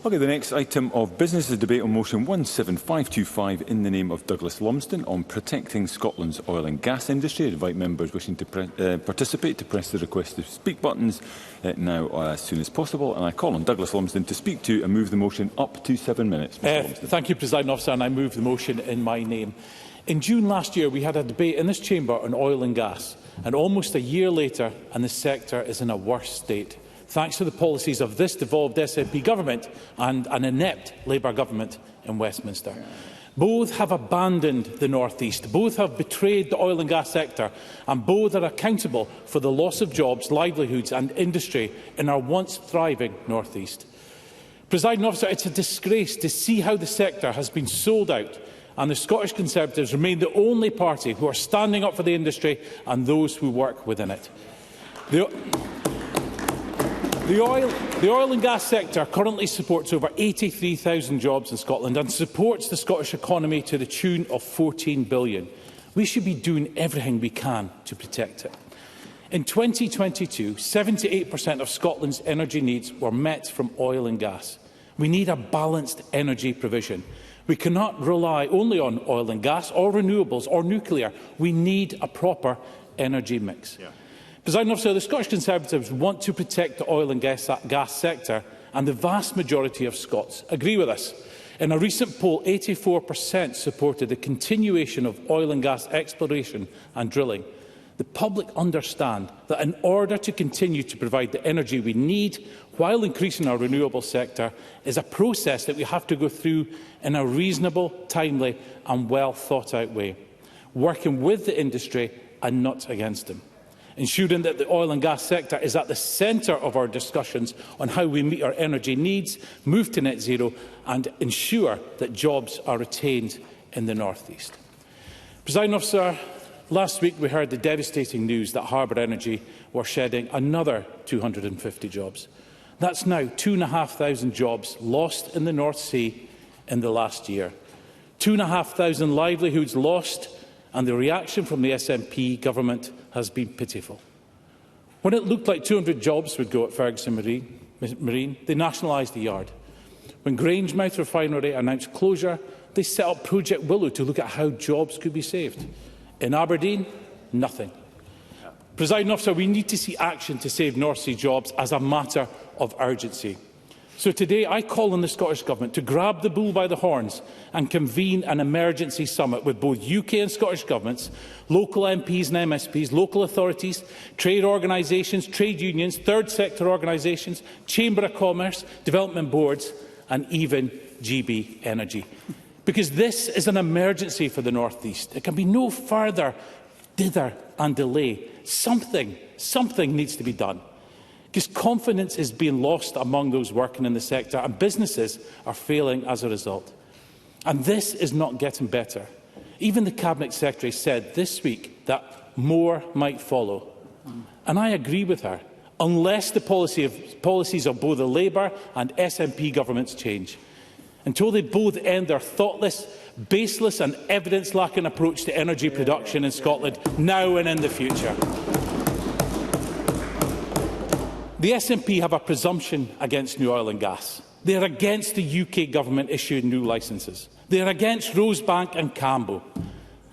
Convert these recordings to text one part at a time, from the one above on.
Okay, the next item of business is debate on motion 17525 in the name of Douglas Lumsden on protecting Scotland's oil and gas industry. I invite members wishing to participate to press the request to speak buttons now as soon as possible. And I call on Douglas Lumsden to speak to and move the motion up to 7 minutes. Thank you, Presiding Officer, and I move the motion in my name. In June last year, we had a debate in this chamber on oil and gas, and almost a year later, and the sector is in a worse state, thanks to the policies of this devolved SNP government and an inept Labour government in Westminster. Both have abandoned the North East, both have betrayed the oil and gas sector, and both are accountable for the loss of jobs, livelihoods and industry in our once thriving North East. Presiding Officer, it's a disgrace to see how the sector has been sold out, and the Scottish Conservatives remain the only party who are standing up for the industry and those who work within it. The oil and gas sector currently supports over 83,000 jobs in Scotland and supports the Scottish economy to the tune of £14 billion. We should be doing everything we can to protect it. In 2022, 78% of Scotland's energy needs were met from oil and gas. We need a balanced energy provision. We cannot rely only on oil and gas or renewables or nuclear. We need a proper energy mix. Presiding Officer, the Scottish Conservatives want to protect the oil and gas sector, and the vast majority of Scots agree with us. In a recent poll, 84% supported the continuation of oil and gas exploration and drilling. The public understand that in order to continue to provide the energy we need while increasing our renewable sector is a process that we have to go through in a reasonable, timely and well thought out way, working with the industry and not against them. Ensuring that the oil and gas sector is at the centre of our discussions on how we meet our energy needs, move to net zero and ensure that jobs are retained in the North East. Presiding Officer, last week we heard the devastating news that Harbour Energy were shedding another 250 jobs. That's now 2,500 jobs lost in the North Sea in the last year. 2,500 livelihoods lost, and the reaction from the SNP government has been pitiful. When it looked like 200 jobs would go at Ferguson Marine, they nationalised the yard. When Grangemouth Refinery announced closure, they set up Project Willow to look at how jobs could be saved. In Aberdeen, nothing. Presiding Officer, we need to see action to save North Sea jobs as a matter of urgency. So today I call on the Scottish Government to grab the bull by the horns and convene an emergency summit with both UK and Scottish governments, local MPs and MSPs, local authorities, trade organisations, trade unions, third sector organisations, Chamber of Commerce, development boards and even GB Energy. Because this is an emergency for the North East. It can be no further dither and delay. Something needs to be done. Because confidence is being lost among those working in the sector and businesses are failing as a result. And this is not getting better. Even the Cabinet Secretary said this week that more might follow. And I agree with her, unless the policies of both the Labour and SNP governments change. Until they both end their thoughtless, baseless and evidence-lacking approach to energy production in Scotland, now and in the future. The SNP have a presumption against new oil and gas. They are against the UK government issuing new licences. They are against Rosebank and Cambo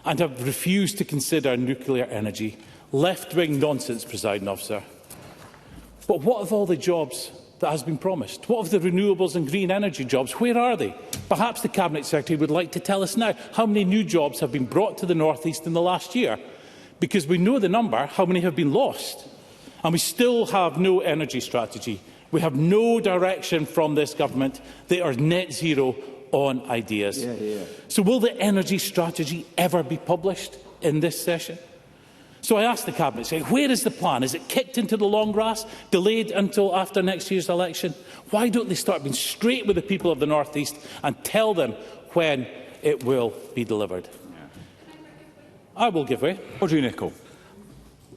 and have refused to consider nuclear energy. Left-wing nonsense, Presiding Officer. But what of all the jobs that has been promised? What of the renewables and green energy jobs? Where are they? Perhaps the Cabinet Secretary would like to tell us now how many new jobs have been brought to the North East in the last year. Because we know the number, how many have been lost. And we still have no energy strategy. We have no direction from this government. They are net zero on ideas. So will the energy strategy ever be published in this session? So I ask the Cabinet, say, where is the plan? Is it kicked into the long grass, delayed until after next year's election? Why don't they start being straight with the people of the North East and tell them when it will be delivered? I will give way. Audrey Nicholl.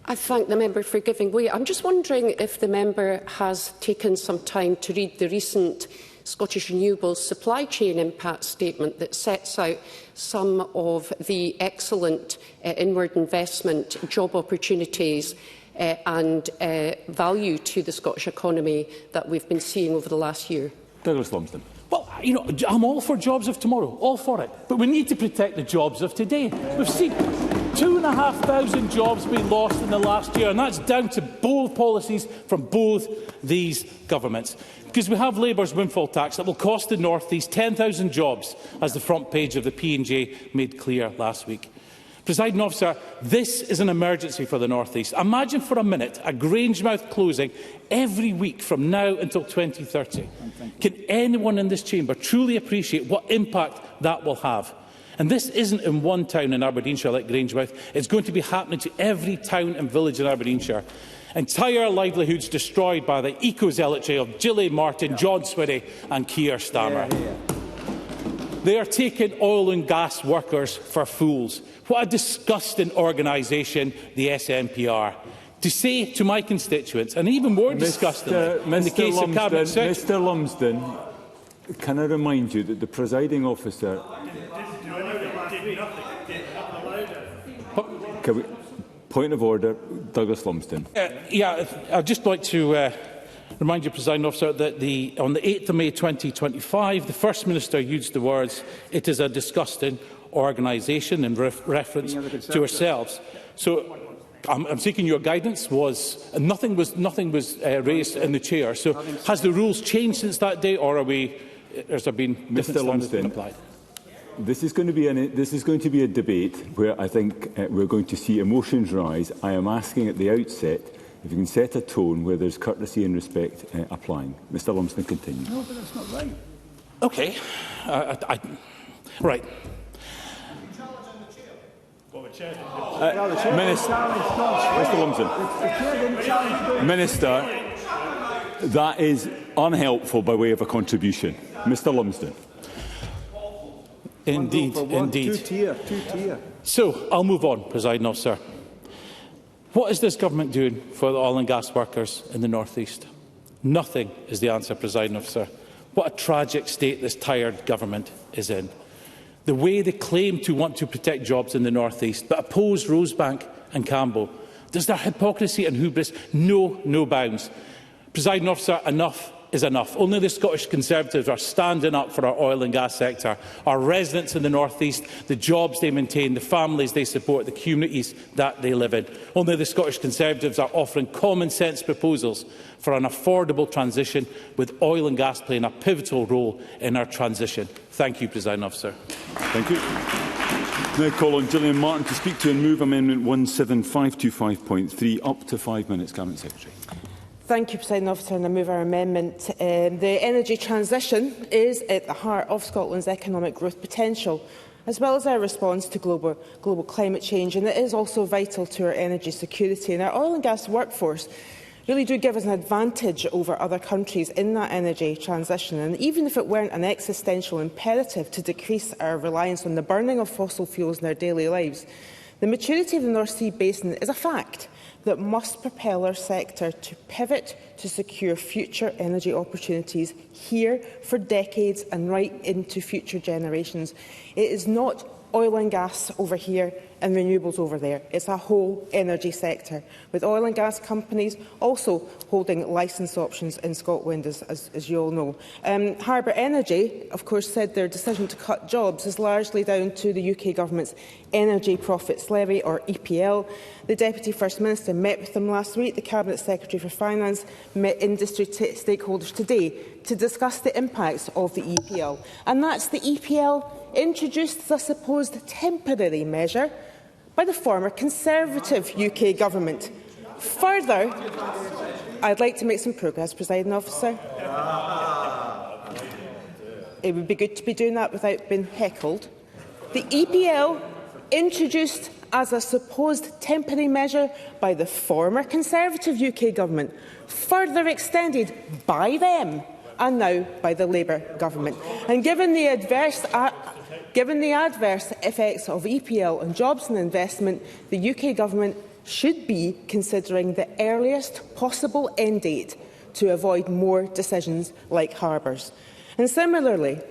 I thank the member for giving way. I'm just wondering if the member has taken some time to read the recent Scottish Renewables supply chain impact statement that sets out some of the excellent inward investment, job opportunities and value to the Scottish economy that we've been seeing over the last year. Douglas Lumsden. Well, you know, I'm all for jobs of tomorrow, all for it. But we need to protect the jobs of today. We've seen 2,500 jobs being lost in the last year, and that's down to bold policies from both these governments. Because we have Labour's windfall tax that will cost the North East 10,000 jobs, as the front page of the P&J made clear last week. Presiding Officer, this is an emergency for the North East. Imagine for a minute a Grangemouth closing every week from now until 2030. Can anyone in this chamber truly appreciate what impact that will have? And this isn't in one town in Aberdeenshire like Grangemouth. It's going to be happening to every town and village in Aberdeenshire. Entire livelihoods destroyed by the eco-zealotry of Gillian Martin, John Swinney and Keir Starmer. They are taking oil and gas workers for fools. What a disgusting organisation the SNP. To say to my constituents, and even more disgustingly, in the case of Cabinet Secretary... Mr Lumsden, can I remind you that the presiding officer... Point of order, Douglas Lumsden. I'd just like to remind you, Presiding Officer, that on the 8th of May 2025, the First Minister used the words, "It is a disgusting organisation," in reference to ourselves. So I'm seeking your guidance. Nothing was raised in the chair. So has the rules changed since that day, or has there been different standards been applied? This is going to be a debate where I think we're going to see emotions rise. I am asking at the outset if you can set a tone where there's courtesy and respect applying. Mr Lumsden, continue. No, but that's not right. Okay. Right. Mr Lumsden. Minister, that is unhelpful by way of a contribution. Mr Lumsden. Indeed, indeed. Two-tier. So, I'll move on, Presiding Officer. What is this government doing for the oil and gas workers in the North East? Nothing is the answer, Presiding Officer. What a tragic state this tired government is in. The way they claim to want to protect jobs in the North East, but oppose Rosebank and Campbell. Does their hypocrisy and hubris know no bounds? Presiding Officer, enough is enough. Only the Scottish Conservatives are standing up for our oil and gas sector, our residents in the North East, the jobs they maintain, the families they support, the communities that they live in. Only the Scottish Conservatives are offering common-sense proposals for an affordable transition, with oil and gas playing a pivotal role in our transition. Thank you, Presiding Officer. Thank you. Now call on Gillian Martin to speak to and move Amendment 17525.3. Up to 5 minutes, Cabinet Secretary. Thank you, Presiding Officer, and I move our amendment. The energy transition is at the heart of Scotland's economic growth potential, as well as our response to global climate change, and it is also vital to our energy security. And our oil and gas workforce really do give us an advantage over other countries in that energy transition. And even if it weren't an existential imperative to decrease our reliance on the burning of fossil fuels in our daily lives, the maturity of the North Sea Basin is a fact that must propel our sector to pivot to secure future energy opportunities here for decades and right into future generations. It is not oil and gas over here and renewables over there. It's a whole energy sector, with oil and gas companies also holding licence options in Scotland, as you all know. Harbour Energy, of course, said their decision to cut jobs is largely down to the UK Government's Energy Profits Levy, or EPL. The Deputy First Minister met with them last week. The Cabinet Secretary for Finance met industry stakeholders today to discuss the impacts of the EPL. And that's the EPL introduced as a supposed temporary measure by the former Conservative UK Government. Further, I'd like to make some progress, Presiding Officer. It would be good to be doing that without being heckled. The EPL, introduced as a supposed temporary measure by the former Conservative UK Government, further extended by them and now by the Labour Government. And given the adverse effects of EPL on jobs and investment, the UK Government should be considering the earliest possible end date to avoid more decisions like Harbour's. And similarly,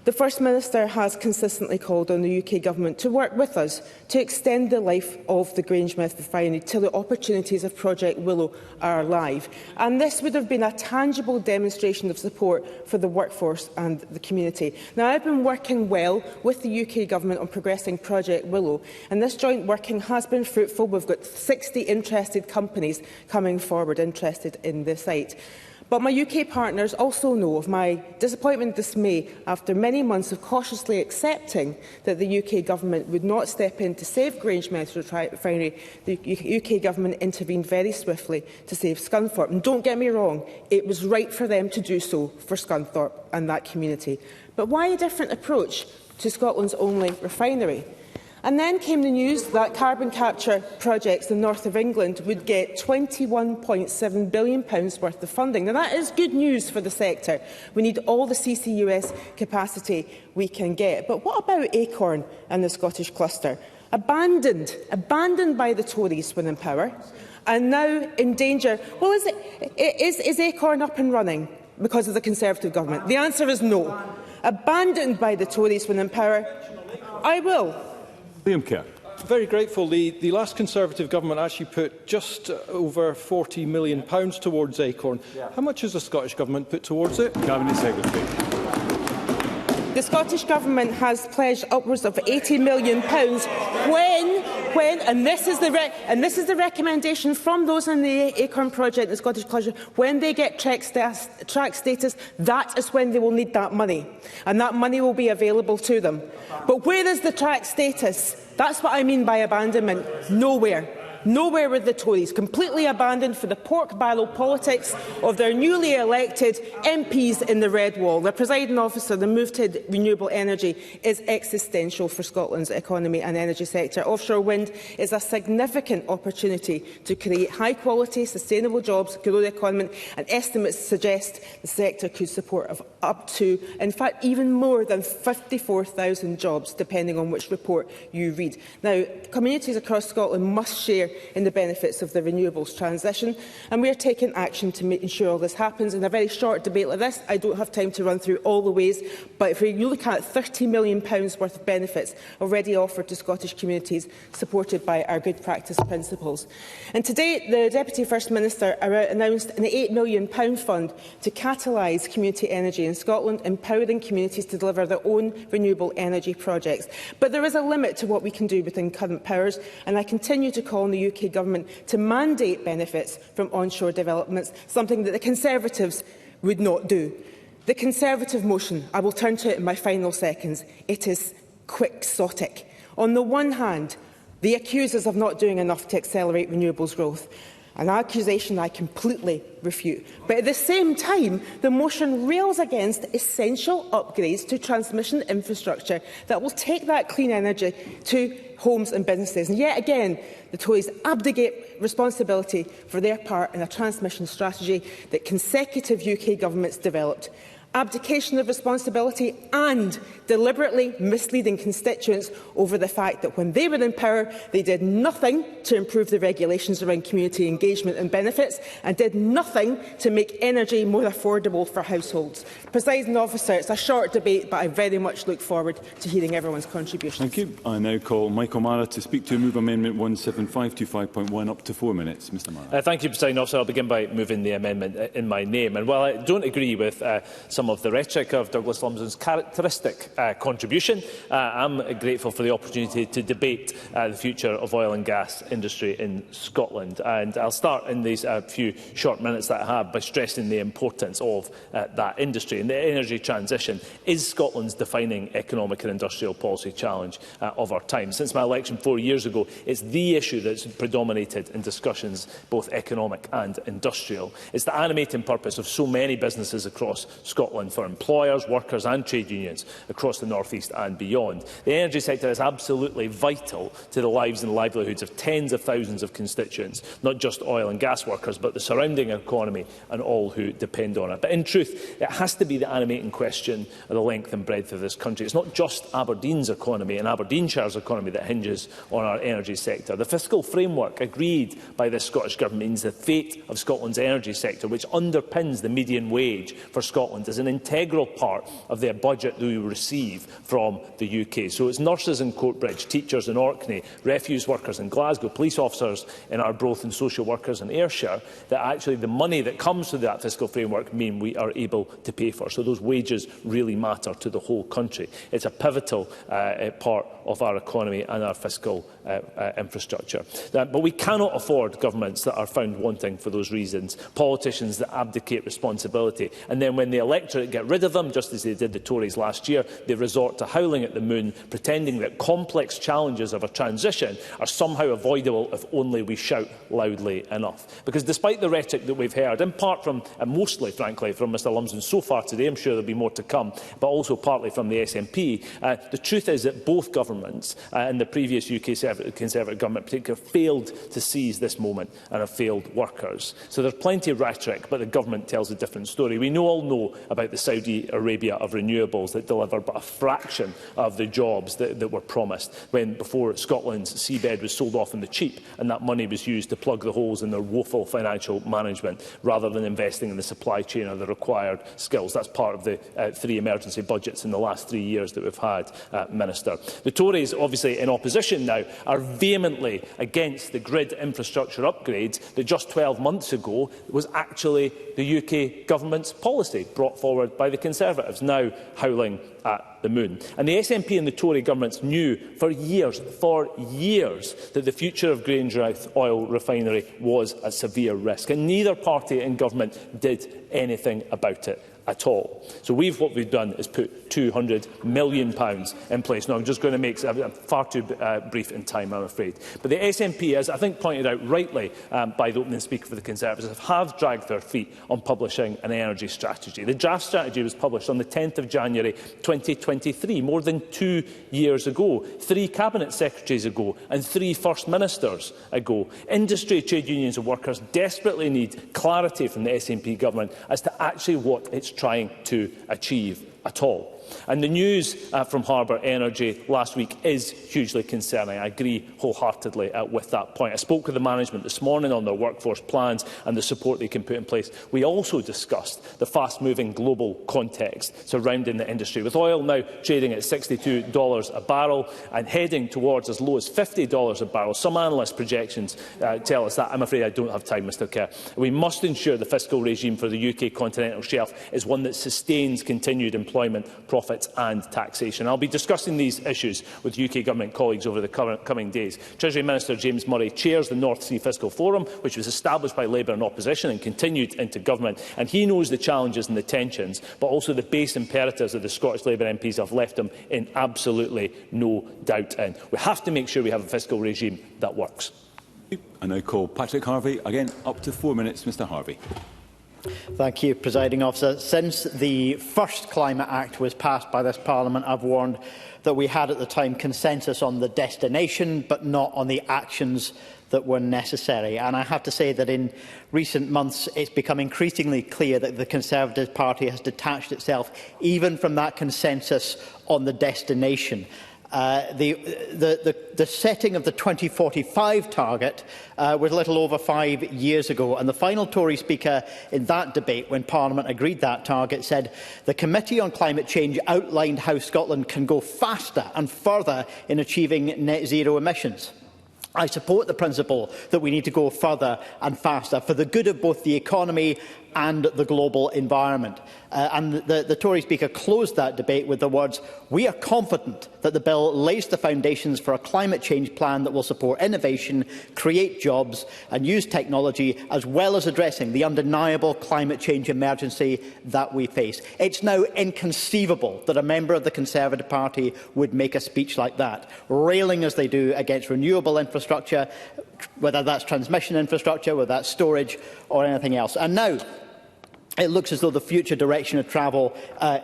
The First Minister has consistently called on the UK Government to work with us to extend the life of the Grangemouth refinery till the opportunities of Project Willow are live. And this would have been a tangible demonstration of support for the workforce and the community. Now, I've been working well with the UK Government on progressing Project Willow, and this joint working has been fruitful. We've got 60 interested companies coming forward interested in the site. But my UK partners also know of my disappointment and dismay after many months of cautiously accepting that the UK Government would not step in to save Grangemouth refinery. The UK Government intervened very swiftly to save Scunthorpe. And don't get me wrong, it was right for them to do so for Scunthorpe and that community. But why a different approach to Scotland's only refinery? And then came the news that carbon capture projects in the north of England would get £21.7 billion worth of funding. Now, that is good news for the sector. We need all the CCUS capacity we can get. But what about Acorn and the Scottish cluster? Abandoned by the Tories when in power, and now in danger. Well, is Acorn up and running because of the Conservative government? The answer is no. Abandoned by the Tories when in power. I will. Liam Kerr. Very grateful. The last Conservative government actually put just over £40 million towards Acorn. How much has the Scottish Government put towards it? Cabinet Secretary. The Scottish Government has pledged upwards of £80 million when, and this is the recommendation from those in the Acorn project, the Scottish Cluster, when they get track status, that is when they will need that money, and that money will be available to them. But where is the track status? That's what I mean by abandonment. Nowhere. Nowhere with the Tories, completely abandoned for the pork barrel politics of their newly elected MPs in the Red Wall. The presiding officer, the move to renewable energy is existential for Scotland's economy and energy sector. Offshore wind is a significant opportunity to create high-quality, sustainable jobs, grow the economy, and estimates suggest the sector could support of up to, in fact, even more than 54,000 jobs, depending on which report you read. Now, communities across Scotland must share in the benefits of the renewables transition, and we are taking action to ensure all this happens. In a very short debate like this, I don't have time to run through all the ways, but if you look at £30 million worth of benefits already offered to Scottish communities, supported by our good practice principles. And today, the Deputy First Minister announced an £8 million fund to catalyse community energy in Scotland, empowering communities to deliver their own renewable energy projects. But there is a limit to what we can do within current powers, and I continue to call on the UK Government to mandate benefits from onshore developments, something that the Conservatives would not do. The Conservative motion, I will turn to it in my final seconds, it is quixotic. On the one hand, they accuse us of not doing enough to accelerate renewables growth, an accusation I completely refute. But at the same time, the motion rails against essential upgrades to transmission infrastructure that will take that clean energy to homes and businesses. And yet again, the Tories abdicate responsibility for their part in a transmission strategy that consecutive UK governments developed. Abdication of responsibility and deliberately misleading constituents over the fact that when they were in power, they did nothing to improve the regulations around community engagement and benefits, and did nothing to make energy more affordable for households. Presiding Officer, it's a short debate, but I very much look forward to hearing everyone's contributions. Thank you. I now call Michael Mara to speak to move Amendment 17525.1 up to 4 minutes. Mr Mara. Thank you, Presiding Officer. I'll begin by moving the amendment in my name. And while I don't agree with some of the rhetoric of Douglas Lumsden's characteristic contribution, I'm grateful for the opportunity to debate the future of oil and gas industry in Scotland. And I'll start in these few short minutes that I have by stressing the importance of that industry. And the energy transition is Scotland's defining economic and industrial policy challenge of our time. Since my election 4 years ago, it's the issue that's predominated in discussions, both economic and industrial. It's the animating purpose of so many businesses across Scotland, for employers, workers and trade unions across the North East and beyond. The energy sector is absolutely vital to the lives and livelihoods of tens of thousands of constituents, not just oil and gas workers, but the surrounding economy and all who depend on it. But in truth, it has to be the animating question of the length and breadth of this country. It's not just Aberdeen's economy and Aberdeenshire's economy that hinges on our energy sector. The fiscal framework agreed by this Scottish Government means the fate of Scotland's energy sector, which underpins the median wage for Scotland, is as an integral part of their budget that we receive from the UK. So it's nurses in Courtbridge, teachers in Orkney, refuse workers in Glasgow, police officers in Arbroath and social workers in Ayrshire that actually the money that comes through that fiscal framework mean we are able to pay for. So those wages really matter to the whole country. It's a pivotal part of our economy and our fiscal infrastructure. But we cannot afford governments that are found wanting for those reasons, politicians that abdicate responsibility, and then when the electorate get rid of them, just as they did the Tories last year, they resort to howling at the moon, pretending that complex challenges of a transition are somehow avoidable if only we shout loudly enough. Because despite the rhetoric that we've heard, in part from, and mostly, frankly, from Mr Lumsden so far today, I'm sure there will be more to come, but also partly from the SNP, the truth is that both governments and the previous UK Conservative government in particular failed to seize this moment and have failed workers. So there's plenty of rhetoric, but the government tells a different story. We all know about the Saudi Arabia of renewables that deliver but a fraction of the jobs that were promised when before Scotland's seabed was sold off in the cheap, and that money was used to plug the holes in their woeful financial management rather than investing in the supply chain or the required skills. That's part of the 3 emergency budgets in the last 3 years that we've had, Minister. The Tories, obviously in opposition now, are vehemently against the grid infrastructure upgrades that just 12 months ago was actually the UK government's policy brought forward by the Conservatives, now howling at the moon. And the SNP and the Tory governments knew for years that the future of Grangemouth oil refinery was at severe risk, and neither party in government did anything about it at all. So what we've done is put £200 million in place. Now, I'm just going to make far too brief in time, I'm afraid. But the SNP, as I think pointed out rightly by the opening speaker for the Conservatives, have dragged their feet on publishing an energy strategy. The draft strategy was published on the 10th of January 2023, more than 2 years ago, 3 cabinet secretaries ago and 3 first ministers ago. Industry, trade unions and workers desperately need clarity from the SNP government as to actually what it's trying to achieve at all. And the news from Harbour Energy last week is hugely concerning. I agree wholeheartedly with that point. I spoke with the management this morning on their workforce plans and the support they can put in place. We also discussed the fast-moving global context surrounding the industry, with oil now trading at $62 a barrel and heading towards as low as $50 a barrel. Some analyst projections tell us that. I'm afraid I don't have time, Mr Kerr. We must ensure the fiscal regime for the UK continental shelf is one that sustains continued employment, profits and taxation. I'll be discussing these issues with UK Government colleagues over the coming days. Treasury Minister James Murray chairs the North Sea Fiscal Forum, which was established by Labour in opposition and continued into government, and he knows the challenges and the tensions, but also the base imperatives that the Scottish Labour MPs have left him in absolutely no doubt in. We have to make sure we have a fiscal regime that works. I now call Patrick Harvey. Again, up to 4 minutes, Mr Harvey. Thank you, Presiding Officer. Since the first Climate Act was passed by this Parliament, I've warned that we had at the time consensus on the destination, but not on the actions that were necessary. And I have to say that in recent months, it's become increasingly clear that the Conservative Party has detached itself even from that consensus on the destination. The setting of the 2045 target was a little over 5 years ago, and the final Tory speaker in that debate, when Parliament agreed that target, said the Committee on Climate Change outlined how Scotland can go faster and further in achieving net zero emissions. I support the principle that we need to go further and faster for the good of both the economy and the global environment. And the Tory speaker closed that debate with the words, "We are confident that the bill lays the foundations for a climate change plan that will support innovation, create jobs and use technology, as well as addressing the undeniable climate change emergency that we face." It's now inconceivable that a member of the Conservative Party would make a speech like that, railing as they do against renewable infrastructure, whether that's transmission infrastructure, whether that's storage or anything else. And now it looks as though the future direction of travel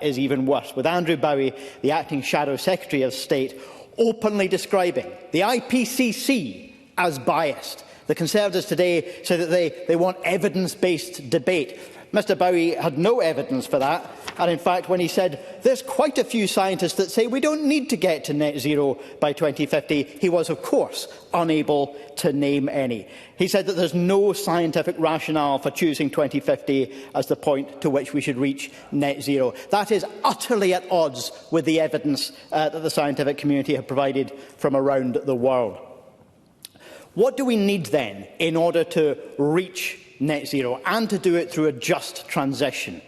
is even worse, with Andrew Bowie, the Acting Shadow Secretary of State, openly describing the IPCC as biased. The Conservatives today say that they want evidence-based debate. Mr Bowie had no evidence for that, and in fact when he said there's quite a few scientists that say we don't need to get to net zero by 2050, he was of course unable to name any. He said that there's no scientific rationale for choosing 2050 as the point to which we should reach net zero. That is utterly at odds with the evidence that the scientific community have provided from around the world. What do we need then in order to reach net zero and to do it through a just transition?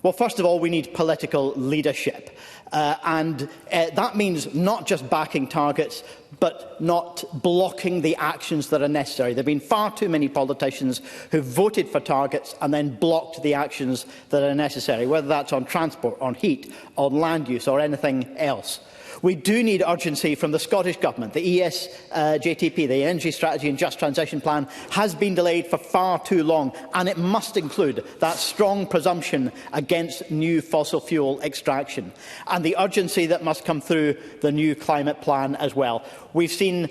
Well, first of all, we need political leadership. That means not just backing targets, but not blocking the actions that are necessary. There have been far too many politicians who voted for targets and then blocked the actions that are necessary, whether that's on transport, on heat, on land use or anything else. We do need urgency from the Scottish Government. The ESJTP, the Energy Strategy and Just Transition Plan, has been delayed for far too long, and it must include that strong presumption against new fossil fuel extraction, and the urgency that must come through the new climate plan as well. We've seen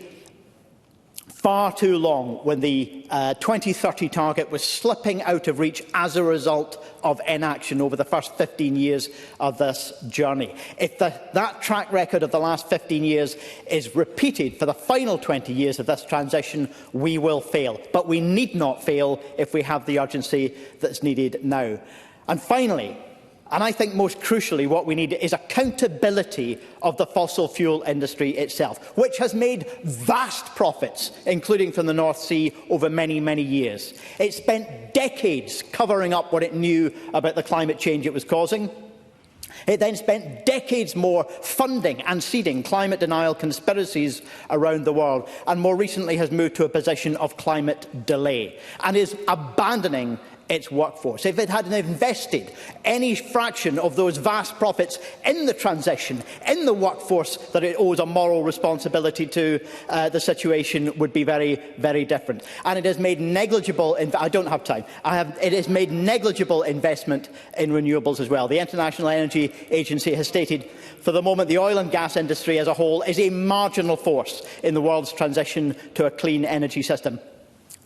far too long when the 2030 target was slipping out of reach as a result of inaction over the first 15 years of this journey. If that track record of the last 15 years is repeated for the final 20 years of this transition, we will fail. But we need not fail if we have the urgency that's needed now. And finally, and I think most crucially, what we need is accountability of the fossil fuel industry itself, which has made vast profits, including from the North Sea, over many, many years. It spent decades covering up what it knew about the climate change it was causing. It then spent decades more funding and seeding climate denial conspiracies around the world, and more recently has moved to a position of climate delay, and is abandoning its workforce. If it had invested any fraction of those vast profits in the transition, in the workforce that it owes a moral responsibility to, the situation would be very, very different. And it has made negligible, I don't have time, it has made negligible investment in renewables as well. The International Energy Agency has stated, for the moment, the oil and gas industry as a whole is a marginal force in the world's transition to a clean energy system.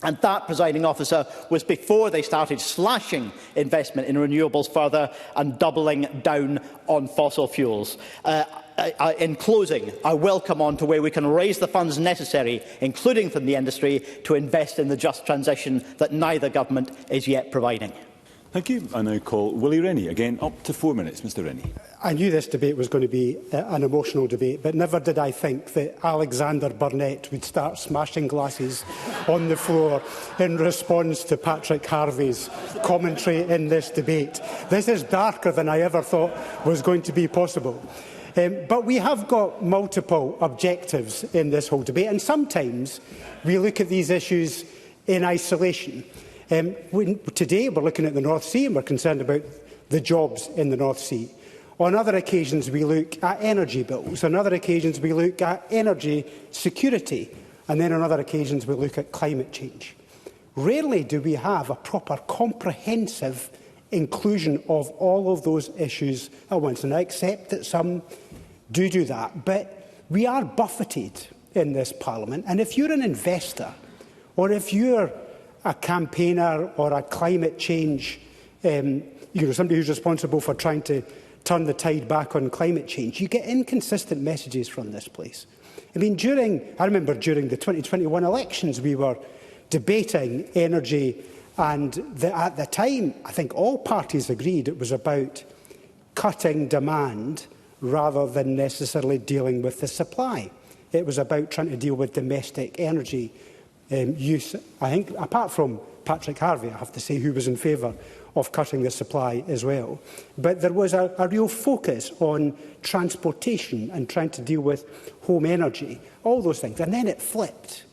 And that, presiding officer, was before they started slashing investment in renewables further and doubling down on fossil fuels. In closing, I will come on to where we can raise the funds necessary, including from the industry, to invest in the just transition that neither government is yet providing. Thank you. I now call Willie Rennie. Again, up to 4 minutes. Mr Rennie. I knew this debate was going to be an emotional debate, but never did I think that Alexander Burnett would start smashing glasses on the floor in response to Patrick Harvey's commentary in this debate. This is darker than I ever thought was going to be possible. But we have got multiple objectives in this whole debate, and sometimes we look at these issues in isolation. Today we're looking at the North Sea and we're concerned about the jobs in the North Sea. On other occasions we look at energy bills, on other occasions we look at energy security, and then on other occasions we look at climate change. Rarely do we have a proper comprehensive inclusion of all of those issues at once, and I accept that some do that, but we are buffeted in this Parliament, and if you're an investor or if you're a campaigner or a climate change, somebody who's responsible for trying to turn the tide back on climate change, you get inconsistent messages from this place. I remember during the 2021 elections, we were debating energy, and at the time, I think all parties agreed it was about cutting demand rather than necessarily dealing with the supply. It was about trying to deal with domestic energy use. I think, apart from Patrick Harvey, I have to say, who was in favour of cutting the supply as well. But there was a real focus on transportation and trying to deal with home energy, all those things. And then it flipped.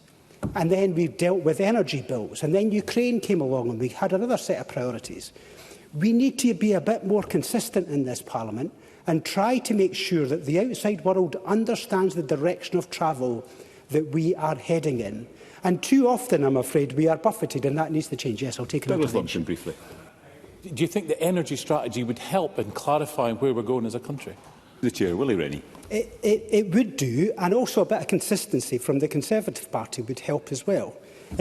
And then we dealt with energy bills. And then Ukraine came along and we had another set of priorities. We need to be a bit more consistent in this Parliament and try to make sure that the outside world understands the direction of travel that we are heading in. And too often, I'm afraid, we are buffeted, and that needs to change. Yes, I'll take an intervention. Briefly. Do you think the energy strategy would help in clarifying where we're going as a country? The Chair, Willie Rennie. It would do, and also a bit of consistency from the Conservative Party would help as well.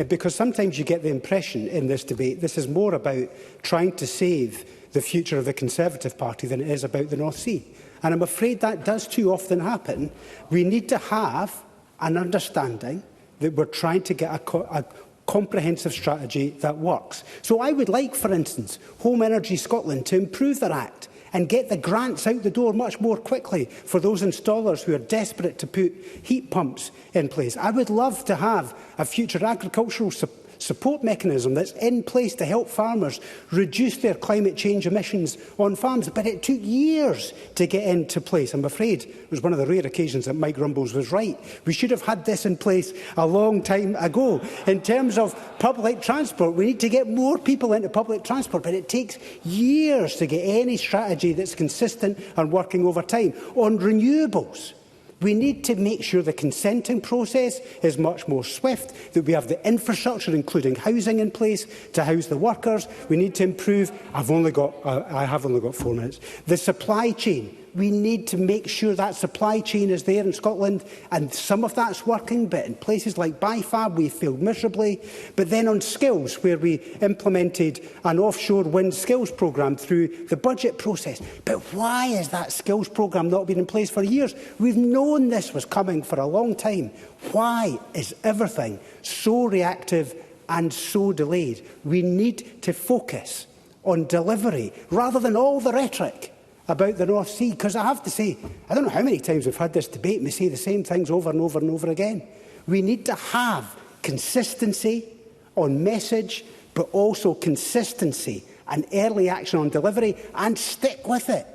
because sometimes you get the impression in this debate this is more about trying to save the future of the Conservative Party than it is about the North Sea. And I'm afraid that does too often happen. We need to have an understanding that we're trying to get a comprehensive strategy that works. So I would like, for instance, Home Energy Scotland to improve their Act and get the grants out the door much more quickly for those installers who are desperate to put heat pumps in place. I would love to have a future agricultural support mechanism that's in place to help farmers reduce their climate change emissions on farms. But it took years to get into place. I'm afraid it was one of the rare occasions that Mike Rumbles was right. We should have had this in place a long time ago. In terms of public transport, we need to get more people into public transport, but it takes years to get any strategy that's consistent and working over time. On renewables, we need to make sure the consenting process is much more swift, that we have the infrastructure, including housing, in place to house the workers. We need to improve, I have only got 4 minutes, the supply chain. We need to make sure that supply chain is there in Scotland, and some of that's working, but in places like BIFAB we failed miserably. But then on skills, where we implemented an offshore wind skills programme through the budget process. But why has that skills programme not been in place for years? We've known this was coming for a long time. Why is everything so reactive and so delayed? We need to focus on delivery rather than all the rhetoric about the North Sea, because I have to say, I don't know how many times we've had this debate and we say the same things over and over and over again. We need to have consistency on message, but also consistency and early action on delivery, and stick with it.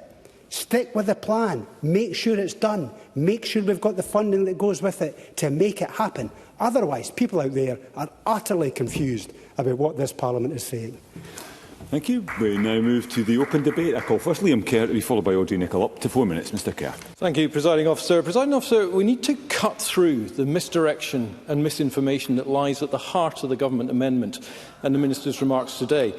Stick with the plan. Make sure it's done. Make sure we've got the funding that goes with it to make it happen. Otherwise, people out there are utterly confused about what this Parliament is saying. Thank you. We now move to the open debate. I call first Liam Kerr to be followed by Audrey Nicholl. Up to 4 minutes, Mr Kerr. Thank you, Presiding Officer. Presiding Officer, we need to cut through the misdirection and misinformation that lies at the heart of the Government amendment and the Minister's remarks today.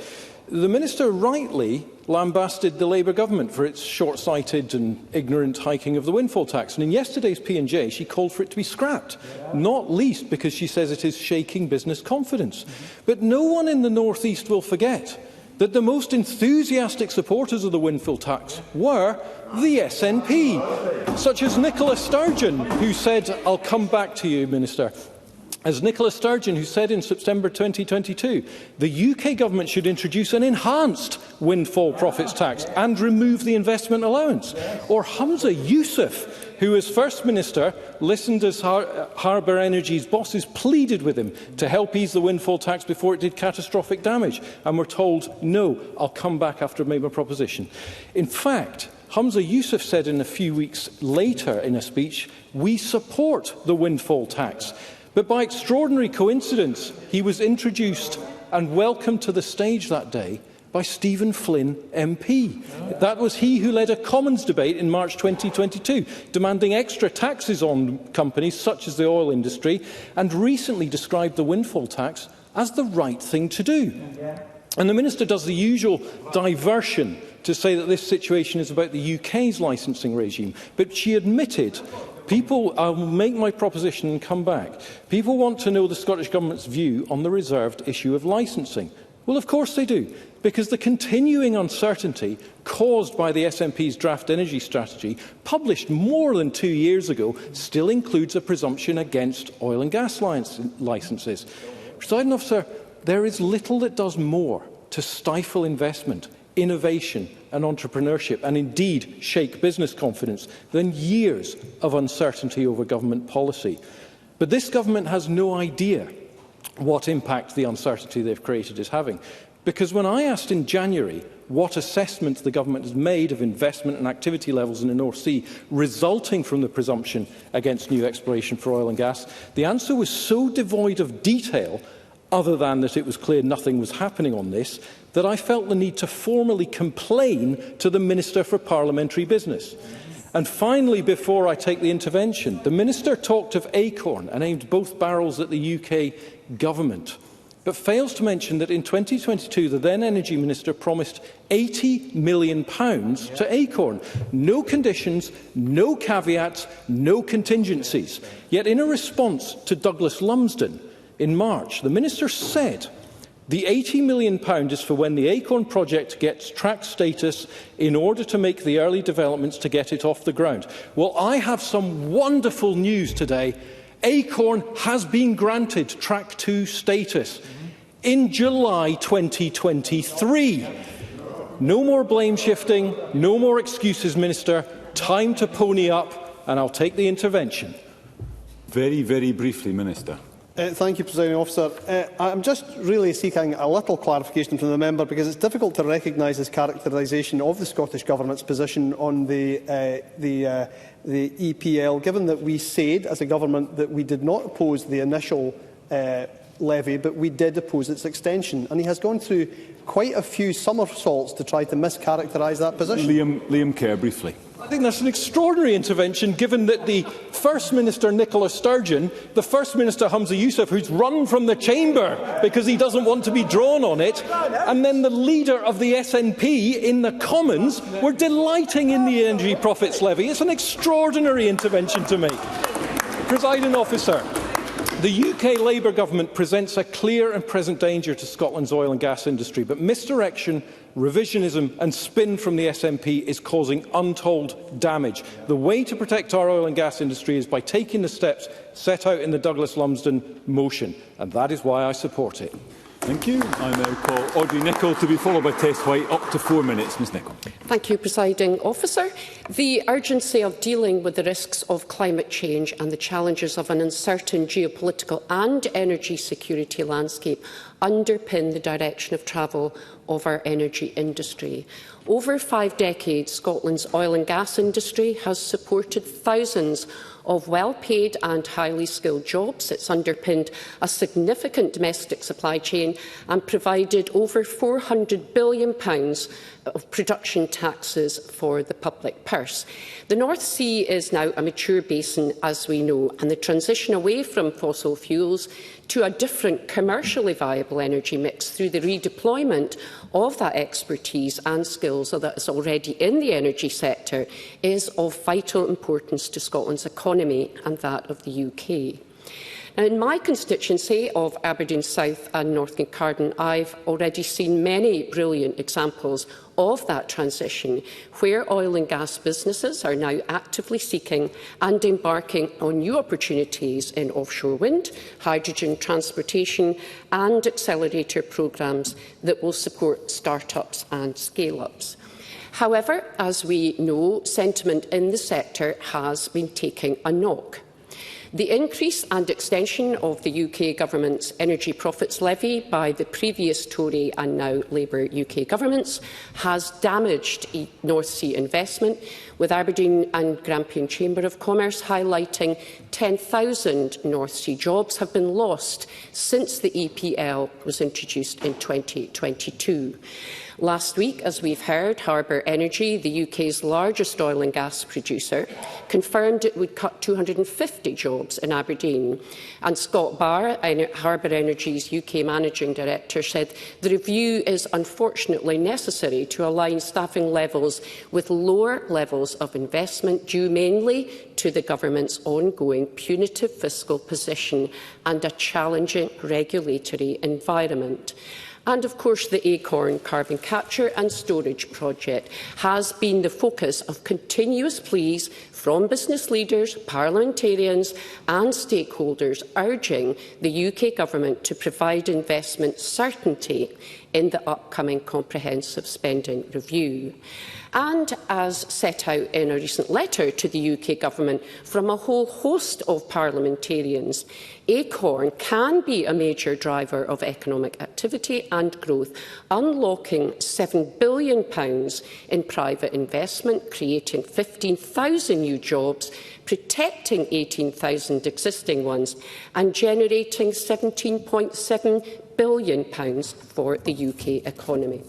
The Minister rightly lambasted the Labour Government for its short-sighted and ignorant hiking of the windfall tax. And in yesterday's P&J, she called for it to be scrapped, not least because she says it is shaking business confidence. But no one in the North East will forget that the most enthusiastic supporters of the windfall tax were the SNP, such as Nicola Sturgeon, who said, "I'll come back to you, Minister." As Nicola Sturgeon, who said in September 2022, the UK government should introduce an enhanced windfall profits tax and remove the investment allowance. Or Humza Yousaf, who as First Minister listened as Harbour Energy's bosses pleaded with him to help ease the windfall tax before it did catastrophic damage, and were told, "No, I'll come back after I've made my proposition." In fact, Humza Yousaf said in a few weeks later in a speech, "We support the windfall tax." But by extraordinary coincidence, he was introduced and welcomed to the stage that day by Stephen Flynn MP. That was he who led a Commons debate in March 2022, demanding extra taxes on companies such as the oil industry, and recently described the windfall tax as the right thing to do. And the Minister does the usual diversion to say that this situation is about the UK's licensing regime, but she admitted, I'll make my proposition and come back. People want to know the Scottish Government's view on the reserved issue of licensing. Well, of course they do, because the continuing uncertainty caused by the SNP's draft energy strategy, published more than 2 years ago, still includes a presumption against oil and gas licences. Presiding Officer, there is little that does more to stifle investment, innovation and entrepreneurship, and indeed shake business confidence, than years of uncertainty over government policy. But this government has no idea what impact the uncertainty they've created is having. Because when I asked in January what assessment the government has made of investment and activity levels in the North Sea resulting from the presumption against new exploration for oil and gas, the answer was so devoid of detail, other than that it was clear nothing was happening on this, that I felt the need to formally complain to the Minister for Parliamentary Business. And finally, before I take the intervention, the Minister talked of Acorn and aimed both barrels at the UK government, but fails to mention that in 2022 the then Energy Minister promised £80 million to Acorn. No conditions, no caveats, no contingencies. Yet in a response to Douglas Lumsden, in March. The Minister said the £80 million is for when the Acorn project gets track status in order to make the early developments to get it off the ground. Well, I have some wonderful news today. Acorn has been granted Track 2 status in July 2023. No more blame shifting, no more excuses, Minister. Time to pony up, and I'll take the intervention. Very, very briefly, Minister. Thank you, Presiding Officer. I'm just really seeking a little clarification from the member, because it's difficult to recognise his characterisation of the Scottish Government's position on the EPL, given that we said, as a government, that we did not oppose the initial levy, but we did oppose its extension. And he has gone through quite a few somersaults to try to mischaracterise that position. Liam Kerr, briefly. I think that's an extraordinary intervention, given that the First Minister, Nicola Sturgeon, the First Minister, Humza Yousaf, who's run from the chamber because he doesn't want to be drawn on it, and then the leader of the SNP in the Commons were delighting in the energy profits levy. It's an extraordinary intervention to make. Presiding Officer, the UK Labour Government presents a clear and present danger to Scotland's oil and gas industry, but misdirection, revisionism and spin from the SNP is causing untold damage. The way to protect our oil and gas industry is by taking the steps set out in the Douglas Lumsden motion, and that is why I support it. Thank you. I now call Audrey Nicholl to be followed by Tess White. Up to 4 minutes. Ms Nicholl. Thank you, Presiding Officer. The urgency of dealing with the risks of climate change and the challenges of an uncertain geopolitical and energy security landscape underpin the direction of travel of our energy industry. Over 5 decades, Scotland's oil and gas industry has supported thousands of well-paid and highly skilled jobs. It's underpinned a significant domestic supply chain and provided over £400 billion of production taxes for the public purse. The North Sea is now a mature basin, as we know, and the transition away from fossil fuels to a different commercially viable energy mix through the redeployment of that expertise and skills that is already in the energy sector is of vital importance to Scotland's economy and that of the UK. Now, in my constituency of Aberdeen South and North Kincardine, I've already seen many brilliant examples of that transition, where oil and gas businesses are now actively seeking and embarking on new opportunities in offshore wind, hydrogen transportation and accelerator programmes that will support start-ups and scale-ups. However, as we know, sentiment in the sector has been taking a knock. The increase and extension of the UK Government's energy profits levy by the previous Tory and now Labour UK governments has damaged North Sea investment, with Aberdeen and Grampian Chamber of Commerce highlighting 10,000 North Sea jobs have been lost since the EPL was introduced in 2022. Last week, as we've heard, Harbour Energy, the UK's largest oil and gas producer, confirmed it would cut 250 jobs in Aberdeen. And Scott Barr, Harbour Energy's UK Managing Director, said the review is unfortunately necessary to align staffing levels with lower levels of investment, due mainly to the Government's ongoing punitive fiscal position and a challenging regulatory environment. And of course, the Acorn carbon capture and storage project has been the focus of continuous pleas from business leaders, parliamentarians and stakeholders urging the UK Government to provide investment certainty in the upcoming comprehensive spending review. And as set out in a recent letter to the UK Government from a whole host of parliamentarians, Acorn can be a major driver of economic activity and growth, unlocking £7 billion in private investment, creating 15,000 new jobs, protecting 18,000 existing ones and generating £17.7 billion for the UK economy.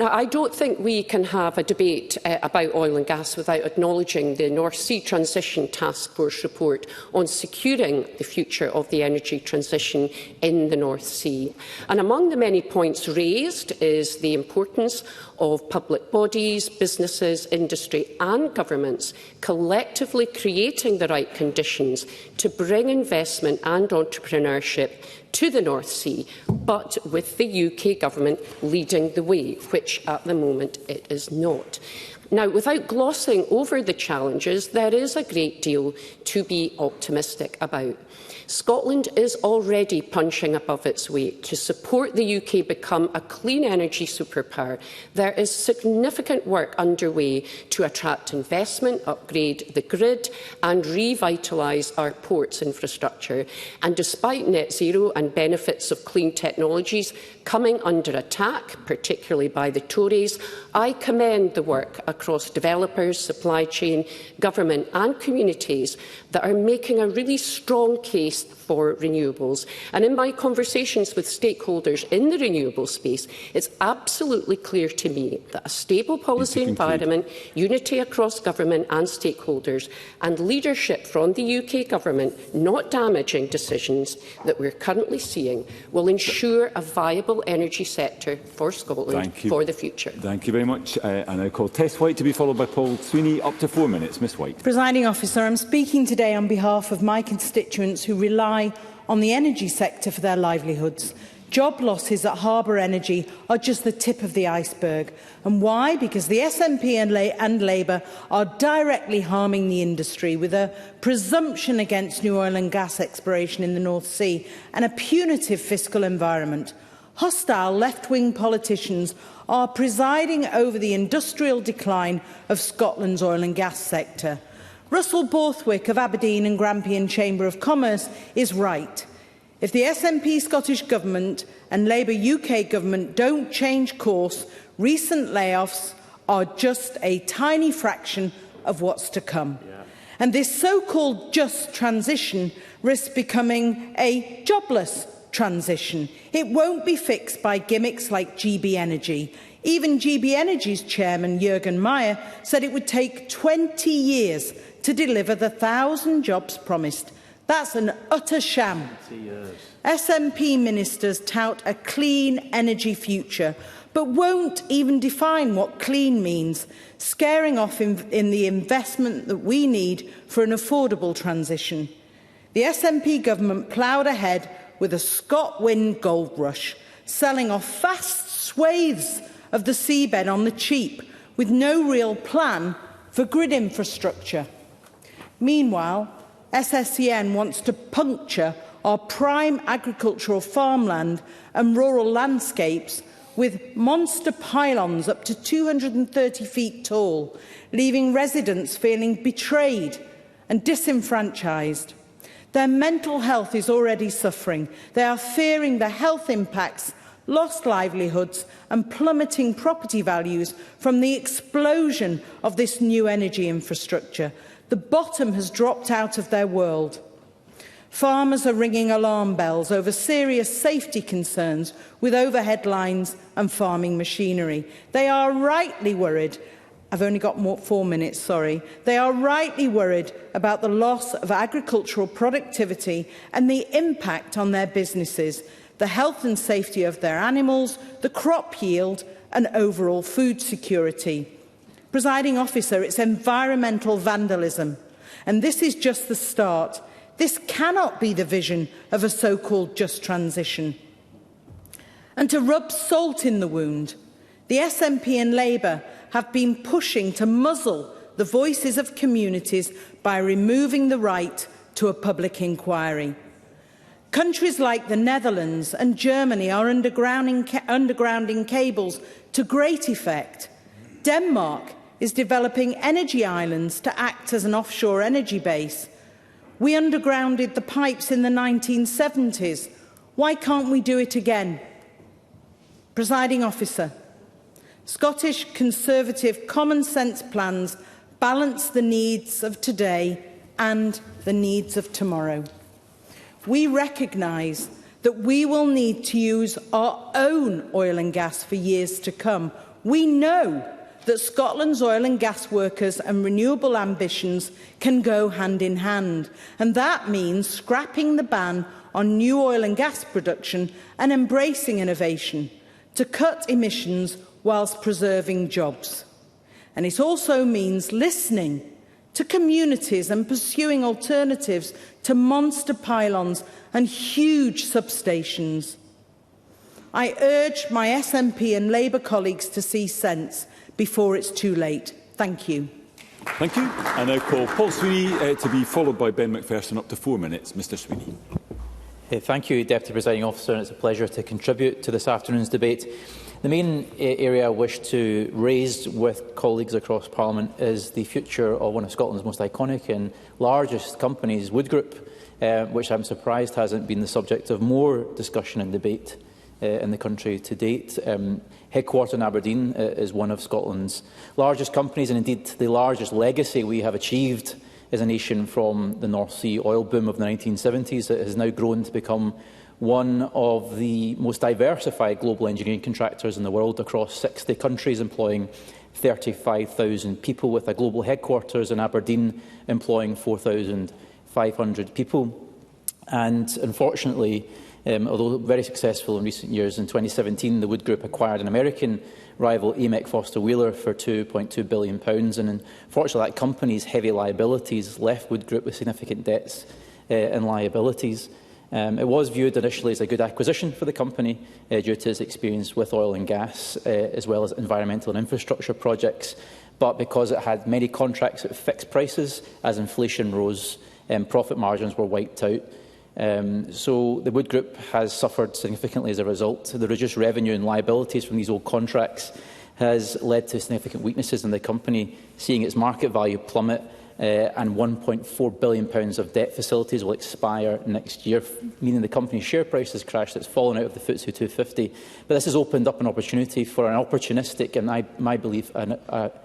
Now, I don't think we can have a debate about oil and gas without acknowledging the North Sea Transition Task Force report on securing the future of the energy transition in the North Sea. And among the many points raised is the importance of public bodies, businesses, industry and governments collectively creating the right conditions to bring investment and entrepreneurship to the North Sea, but with the UK Government leading the way, which at the moment it is not. Now, without glossing over the challenges, there is a great deal to be optimistic about. Scotland is already punching above its weight to support the UK become a clean energy superpower. There is significant work underway to attract investment, upgrade the grid and revitalise our ports infrastructure. And despite net zero and benefits of clean technologies coming under attack, particularly by the Tories, I commend the work across developers, supply chain, government and communities that are making a really strong case for renewables. And in my conversations with stakeholders in the renewable space, it's absolutely clear to me that a stable policy environment, unity across government and stakeholders, and leadership from the UK Government, not damaging decisions that we're currently seeing, will ensure a viable energy sector for Scotland for the future. Thank you very much. I now call Tess White to be followed by Paul Sweeney. Up to 4 minutes. Ms White. Presiding Officer, I'm speaking today on behalf of my constituents who rely on the energy sector for their livelihoods. Job losses at Harbour Energy are just the tip of the iceberg. And why? Because the SNP and Labour are directly harming the industry with a presumption against new oil and gas exploration in the North Sea and a punitive fiscal environment. Hostile left-wing politicians are presiding over the industrial decline of Scotland's oil and gas sector. Russell Borthwick of Aberdeen and Grampian Chamber of Commerce is right. If the SNP Scottish Government and Labour UK Government don't change course, recent layoffs are just a tiny fraction of what's to come. And this so-called just transition risks becoming a jobless transition. It won't be fixed by gimmicks like GB Energy. Even GB Energy's chairman, Jürgen Meyer, said it would take 20 years to deliver the 1,000 jobs promised. That's an utter sham. SNP ministers tout a clean energy future, but won't even define what clean means, scaring off in the investment that we need for an affordable transition. The SNP government ploughed ahead with a ScotWind gold rush, selling off vast swathes of the seabed on the cheap, with no real plan for grid infrastructure. Meanwhile, SSEN wants to puncture our prime agricultural farmland and rural landscapes with monster pylons up to 230 feet tall, leaving residents feeling betrayed and disenfranchised. Their mental health is already suffering. They are fearing the health impacts, lost livelihoods and plummeting property values from the explosion of this new energy infrastructure. The bottom has dropped out of their world. Farmers are ringing alarm bells over serious safety concerns with overhead lines and farming machinery. They are rightly worried. I've only got 4 minutes, sorry. They are rightly worried about the loss of agricultural productivity and the impact on their businesses, the health and safety of their animals, the crop yield and overall food security. Presiding Officer, it's environmental vandalism, and this is just the start. This cannot be the vision of a so-called just transition. And to rub salt in the wound, the SNP and Labour have been pushing to muzzle the voices of communities by removing the right to a public inquiry. Countries like the Netherlands and Germany are undergrounding cables to great effect. Denmark is developing energy islands to act as an offshore energy base. We undergrounded the pipes in the 1970s. Why can't we do it again? Presiding Officer, Scottish Conservative common sense plans balance the needs of today and the needs of tomorrow. We recognise that we will need to use our own oil and gas for years to come We know that Scotland's oil and gas workers and renewable ambitions can go hand in hand, and that means scrapping the ban on new oil and gas production and embracing innovation to cut emissions whilst preserving jobs. And it also means listening to communities and pursuing alternatives to monster pylons and huge substations. I urge my SNP and Labour colleagues to see sense before it's too late. Thank you. Thank you. I now call Paul Sweeney to be followed by Ben McPherson, up to 4 minutes. Mr Sweeney. Thank you, Deputy Presiding Officer, and it's a pleasure to contribute to this afternoon's debate. The main area I wish to raise with colleagues across Parliament is the future of one of Scotland's most iconic and largest companies, Wood Group, which I'm surprised hasn't been the subject of more discussion and debate in the country to date. Headquartered in Aberdeen is one of Scotland's largest companies, and indeed the largest legacy we have achieved as a nation from the North Sea oil boom of the 1970s. It has now grown to become one of the most diversified global engineering contractors in the world, across 60 countries, employing 35,000 people, with a global headquarters in Aberdeen employing 4,500 people. And unfortunately, although very successful in recent years, in 2017 the Wood Group acquired an American rival, Amec Foster Wheeler, for £2.2 billion. And unfortunately that company's heavy liabilities left Wood Group with significant debts and liabilities. It was viewed initially as a good acquisition for the company due to its experience with oil and gas, as well as environmental and infrastructure projects. But because it had many contracts at fixed prices, as inflation rose, profit margins were wiped out. So the Wood Group has suffered significantly as a result. The reduced revenue and liabilities from these old contracts has led to significant weaknesses in the company, seeing its market value plummet, and £1.4 billion of debt facilities will expire next year, meaning the company's share price has crashed. It's fallen out of the FTSE 250. But this has opened up an opportunity for an opportunistic and, my belief, an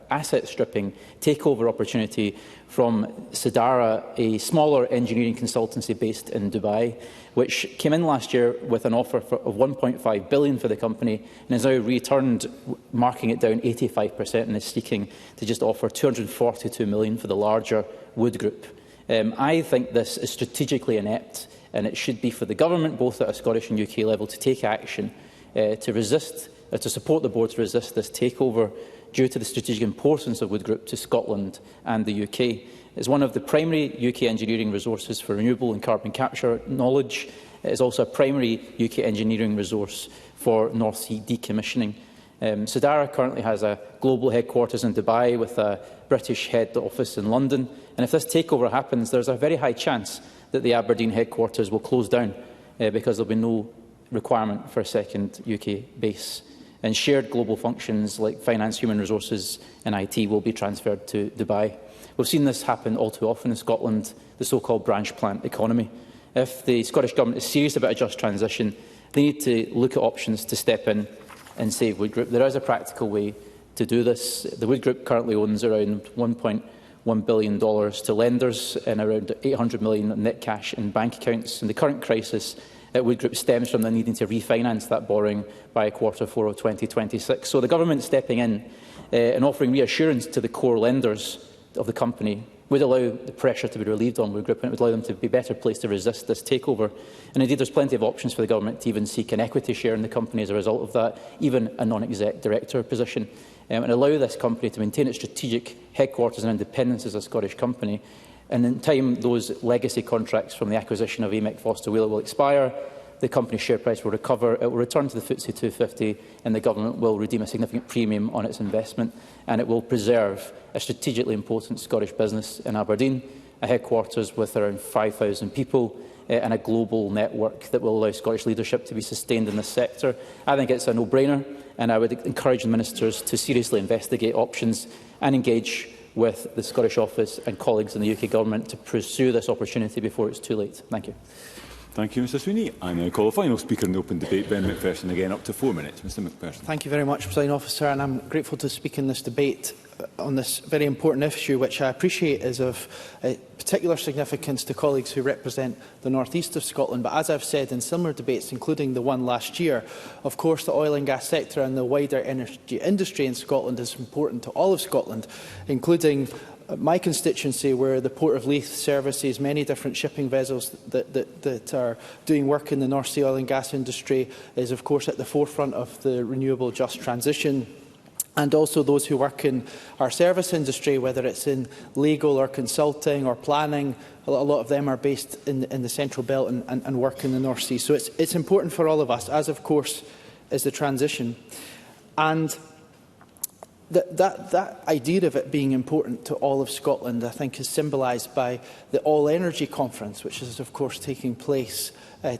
asset-stripping takeover opportunity from Sidara, a smaller engineering consultancy based in Dubai, which came in last year with an offer of £1.5 billion for the company and has now returned, marking it down 85%, and is seeking to just offer £242 million for the larger Wood Group. I think this is strategically inept, and it should be for the government, both at a Scottish and UK level, to take action to support the board to resist this takeover, due to the strategic importance of Wood Group to Scotland and the UK. It's one of the primary UK engineering resources for renewable and carbon capture knowledge. It is also a primary UK engineering resource for North Sea decommissioning. Sidara currently has a global headquarters in Dubai with a British head office in London. And if this takeover happens, there's a very high chance that the Aberdeen headquarters will close down because there will be no requirement for a second UK base. And shared global functions like finance, human resources and IT will be transferred to Dubai. We've seen this happen all too often in Scotland, the so-called branch plant economy. If the Scottish Government is serious about a just transition, they need to look at options to step in and save Wood Group. There is a practical way to do this. The Wood Group currently owns around $1.1 billion to lenders and around $800 million in net cash in bank accounts. And the current crisis at Wood Group stems from the needing to refinance that borrowing by Q4 of 2026. So the Government stepping in and offering reassurance to the core lenders of the company would allow the pressure to be relieved on Wood Group, and it would allow them to be better placed to resist this takeover. And indeed, there's plenty of options for the Government to even seek an equity share in the company as a result of that, even a non-exec director position, and allow this company to maintain its strategic headquarters and independence as a Scottish company. And in time, those legacy contracts from the acquisition of Amec Foster Wheeler will expire, the company's share price will recover, it will return to the FTSE 250, and the Government will redeem a significant premium on its investment, and it will preserve a strategically important Scottish business in Aberdeen, a headquarters with around 5,000 people, and a global network that will allow Scottish leadership to be sustained in this sector. I think it's a no-brainer, and I would encourage the ministers to seriously investigate options and engage with the Scottish Office and colleagues in the UK Government to pursue this opportunity before it's too late. Thank you. Thank you, Mr Sweeney. I now call the final speaker in the open debate, Ben McPherson, again up to 4 minutes. Mr McPherson. Thank you very much, Presiding Officer, and I'm grateful to speak in this debate. very important issue, which I appreciate is of particular significance to colleagues who represent the North East of Scotland. But as I've said in similar debates, including the one last year, of course the oil and gas sector and the wider energy industry in Scotland is important to all of Scotland, including my constituency, where the Port of Leith services many different shipping vessels that are doing work in the North Sea oil and gas industry, is of course at the forefront of the renewable just transition. And also those who work in our service industry, whether it's in legal or consulting or planning, a lot of them are based in the Central Belt and work in the North Sea. So it's important for all of us, as of course is the transition. And that idea of it being important to all of Scotland, I think, is symbolised by the All Energy Conference, which is of course taking place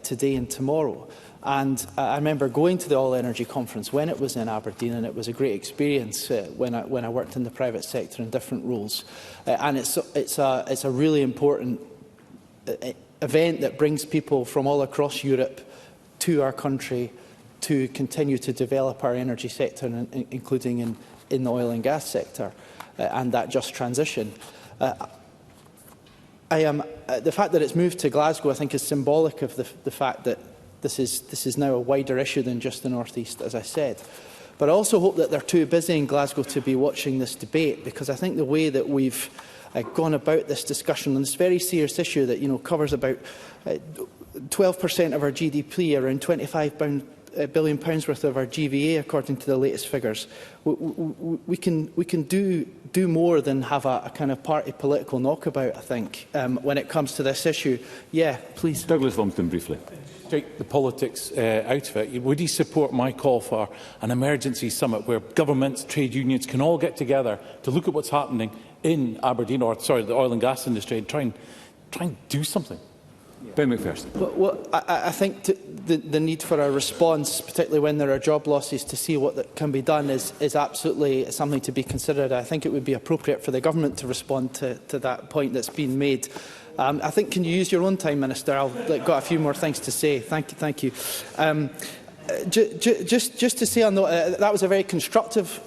today and tomorrow. And I remember going to the All Energy Conference when it was in Aberdeen, and it was a great experience when I worked in the private sector in different roles. And it's a really important event that brings people from all across Europe to our country to continue to develop our energy sector, including in the oil and gas sector, and that just transition. The fact that it's moved to Glasgow, I think, is symbolic of the fact that this is now a wider issue than just the North East, as I said. But I also hope that they're too busy in Glasgow to be watching this debate, because I think the way that we've gone about this discussion on this very serious issue that covers about 12% of our GDP, around £25 billion worth of our GVA, according to the latest figures, we can do more than have a kind of party political knockabout, I think, when it comes to this issue. Yeah, please. Douglas Lumsden, briefly. Take the politics out of it. Would he support my call for an emergency summit where governments, trade unions can all get together to look at what's happening in Aberdeen, or sorry, the oil and gas industry, and try and do something? Ben McPherson. Well, I think the need for a response, particularly when there are job losses, to see what can be done is absolutely something to be considered. I think it would be appropriate for the government to respond to that point that's been made. I think, can you use your own time, Minister? I've got a few more things to say. Thank you. Just to say on that was a very constructive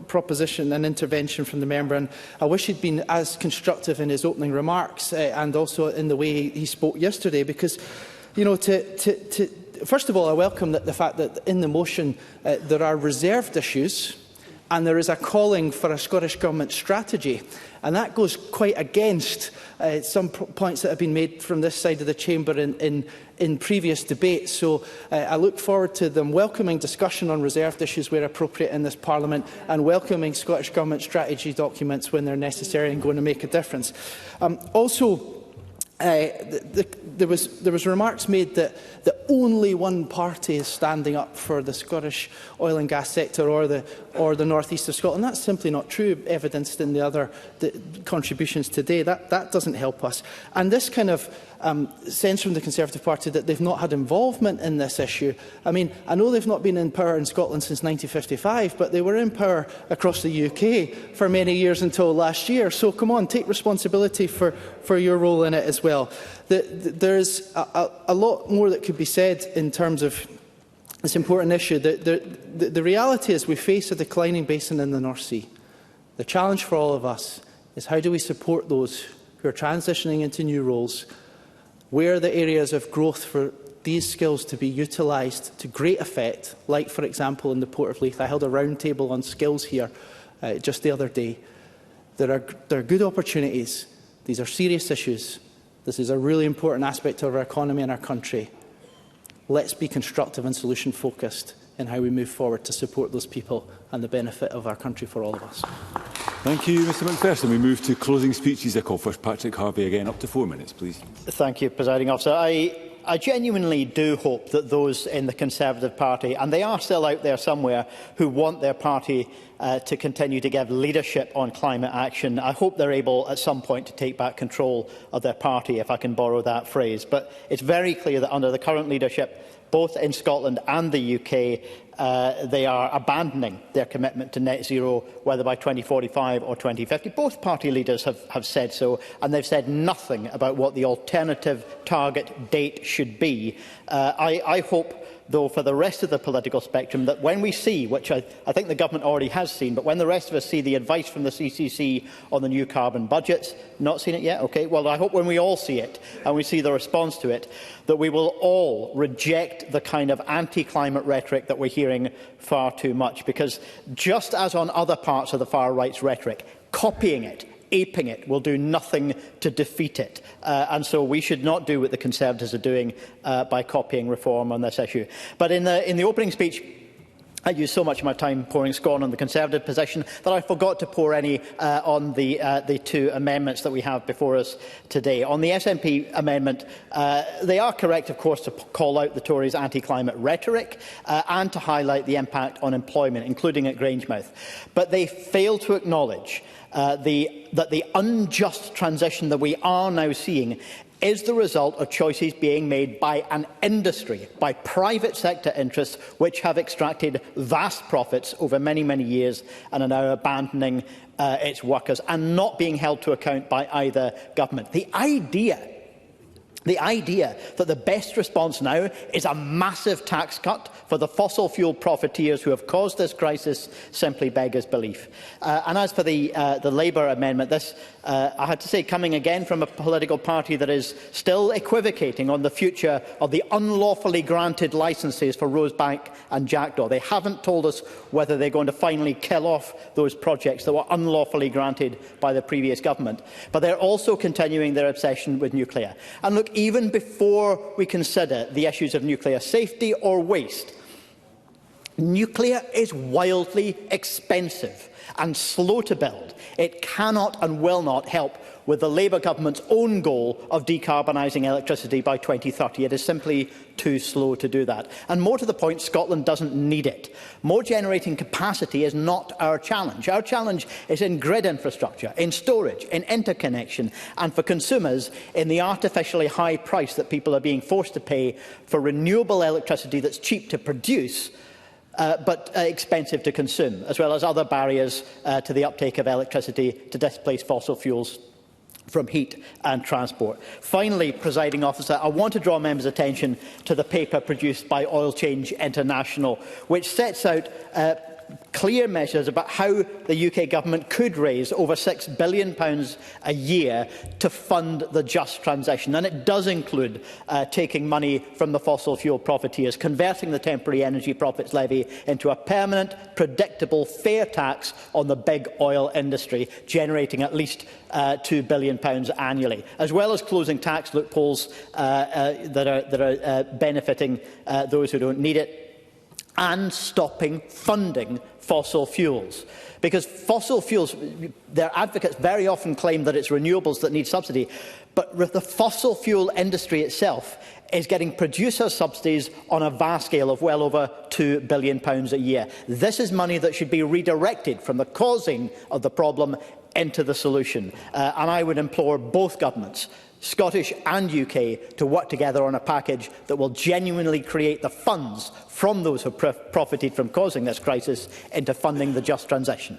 proposition and intervention from the member, and I wish he'd been as constructive in his opening remarks and also in the way he spoke yesterday, because, first of all, I welcome the fact that in the motion there are reserved issues and there is a calling for a Scottish Government strategy. And that goes quite against some points that have been made from this side of the chamber in previous debates. So I look forward to them welcoming discussion on reserved issues where appropriate in this Parliament, and welcoming Scottish Government strategy documents when they're necessary and going to make a difference. There was remarks made that only one party is standing up for the Scottish oil and gas sector or the North East of Scotland. That's simply not true, evidenced in the other contributions today. That doesn't help us. And this kind of sense from the Conservative Party that they've not had involvement in this issue. I mean, I know they've not been in power in Scotland since 1955, but they were in power across the UK for many years until last year. So come on, take responsibility for your role in it as well. There's a lot more that could be said in terms of this important issue. The reality is we face a declining basin in the North Sea. The challenge for all of us is how do we support those who are transitioning into new roles? Where are the areas of growth for these skills to be utilised to great effect, like, for example, in the Port of Leith? I held a roundtable on skills here just the other day. There are good opportunities. These are serious issues. This is a really important aspect of our economy and our country. Let's be constructive and solution-focused in how we move forward to support those people and the benefit of our country for all of us. Thank you, Mr McPherson. We move to closing speeches. I call first Patrick Harvey again. Up to 4 minutes, please. Thank you, Presiding Officer. I genuinely do hope that those in the Conservative Party, and they are still out there somewhere, who want their party to continue to give leadership on climate action, I hope they're able at some point to take back control of their party, if I can borrow that phrase. But it's very clear that under the current leadership, both in Scotland and the UK, they are abandoning their commitment to net zero, whether by 2045 or 2050. Both party leaders have said so, and they've said nothing about what the alternative target date should be. I hope, though, for the rest of the political spectrum, that when we see, which I think the government already has seen, but when the rest of us see the advice from the CCC on the new carbon budgets, not seen it yet? OK, well, I hope when we all see it and we see the response to it, that we will all reject the kind of anti-climate rhetoric that we're hearing far too much, because just as on other parts of the far right's rhetoric, copying it, aping it will do nothing to defeat it. And so we should not do what the Conservatives are doing by copying reform on this issue. But in the opening speech, I used so much of my time pouring scorn on the Conservative position that I forgot to pour any on the two amendments that we have before us today. On the SNP amendment, they are correct, of course, to call out the Tories' anti-climate rhetoric and to highlight the impact on employment, including at Grangemouth. But they fail to acknowledge that the unjust transition that we are now seeing is the result of choices being made by an industry, by private sector interests, which have extracted vast profits over many, many years and are now abandoning its workers and not being held to account by either government. The idea that the best response now is a massive tax cut for the fossil fuel profiteers who have caused this crisis simply beggars belief. And as for the Labour amendment, this, I had to say, coming again from a political party that is still equivocating on the future of the unlawfully granted licences for Rosebank and Jackdaw. They haven't told us whether they're going to finally kill off those projects that were unlawfully granted by the previous government. But they're also continuing their obsession with nuclear. And look, even before we consider the issues of nuclear safety or waste, nuclear is wildly expensive and slow to build. It cannot and will not help with the Labour government's own goal of decarbonising electricity by 2030. It is simply too slow to do that. And more to the point, Scotland doesn't need it. More generating capacity is not our challenge. Our challenge is in grid infrastructure, in storage, in interconnection, and for consumers in the artificially high price that people are being forced to pay for renewable electricity that's cheap to produce, but expensive to consume, as well as other barriers to the uptake of electricity to displace fossil fuels from heat and transport. Finally, Presiding Officer, I want to draw members' attention to the paper produced by Oil Change International, which sets out clear measures about how the UK government could raise over £6 billion a year to fund the just transition. And it does include taking money from the fossil fuel profiteers, converting the temporary energy profits levy into a permanent, predictable, fair tax on the big oil industry, generating at least £2 billion annually, as well as closing tax loopholes that are benefiting those who don't need it, and stopping funding fossil fuels. Because fossil fuels, their advocates very often claim that it's renewables that need subsidy, but the fossil fuel industry itself is getting producer subsidies on a vast scale of well over £2 billion a year. This is money that should be redirected from the causing of the problem into the solution. And I would implore both governments, Scottish and UK, to work together on a package that will genuinely create the funds from those who profited from causing this crisis into funding the just transition.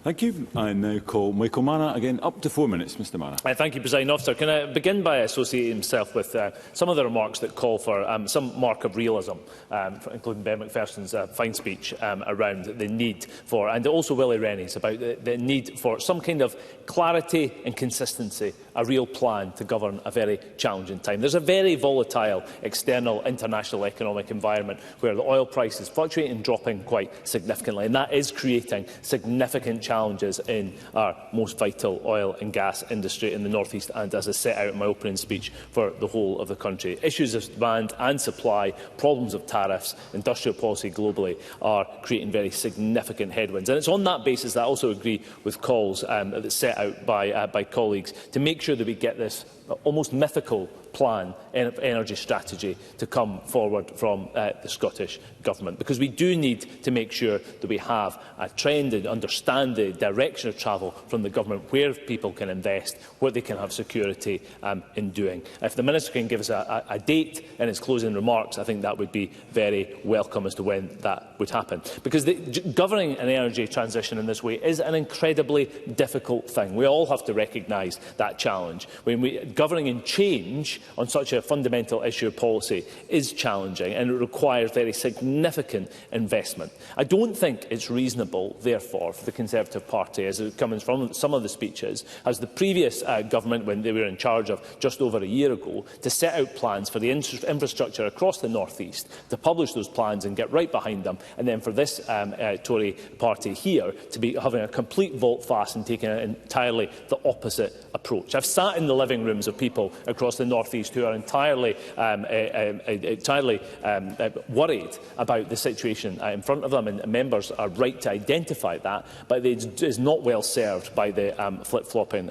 Thank you. I now call Michael Manna again. Up to 4 minutes, Mr Manna. Thank you, Presiding Officer. Can I begin by associating himself with some of the remarks that call for some mark of realism, including Ben McPherson's fine speech around the need for, and also Willie Rennie's, about the need for some kind of clarity and consistency, a real plan to govern a very challenging time. There's a very volatile external international economic environment where the oil price is fluctuating and dropping quite significantly, and that is creating significant challenges in our most vital oil and gas industry in the North East and, as I set out in my opening speech, for the whole of the country. Issues of demand and supply, problems of tariffs, industrial policy globally are creating very significant headwinds. And it's on that basis that I also agree with calls that are set out by colleagues to make sure that we get this almost mythical plan, energy strategy, to come forward from the Scottish Government, because we do need to make sure that we have a trend and understand the direction of travel from the Government, where people can invest, what they can have security in doing. If the Minister can give us a date in his closing remarks, I think that would be very welcome as to when that would happen. Because governing an energy transition in this way is an incredibly difficult thing. We all have to recognise that challenge. Governing in change on such a fundamental issue of policy is challenging, and it requires very significant investment. I don't think it's reasonable, therefore, for the Conservative Party, as it comes from some of the speeches, as the previous government, when they were in charge of just over a year ago, to set out plans for the infrastructure across the North East, to publish those plans and get right behind them, and then for this Tory party here to be having a complete volte-face and taking entirely the opposite approach. I've sat in the living rooms of people across the North East who are entirely worried about the situation in front of them, and members are right to identify that, but it is not well served by the flip-flopping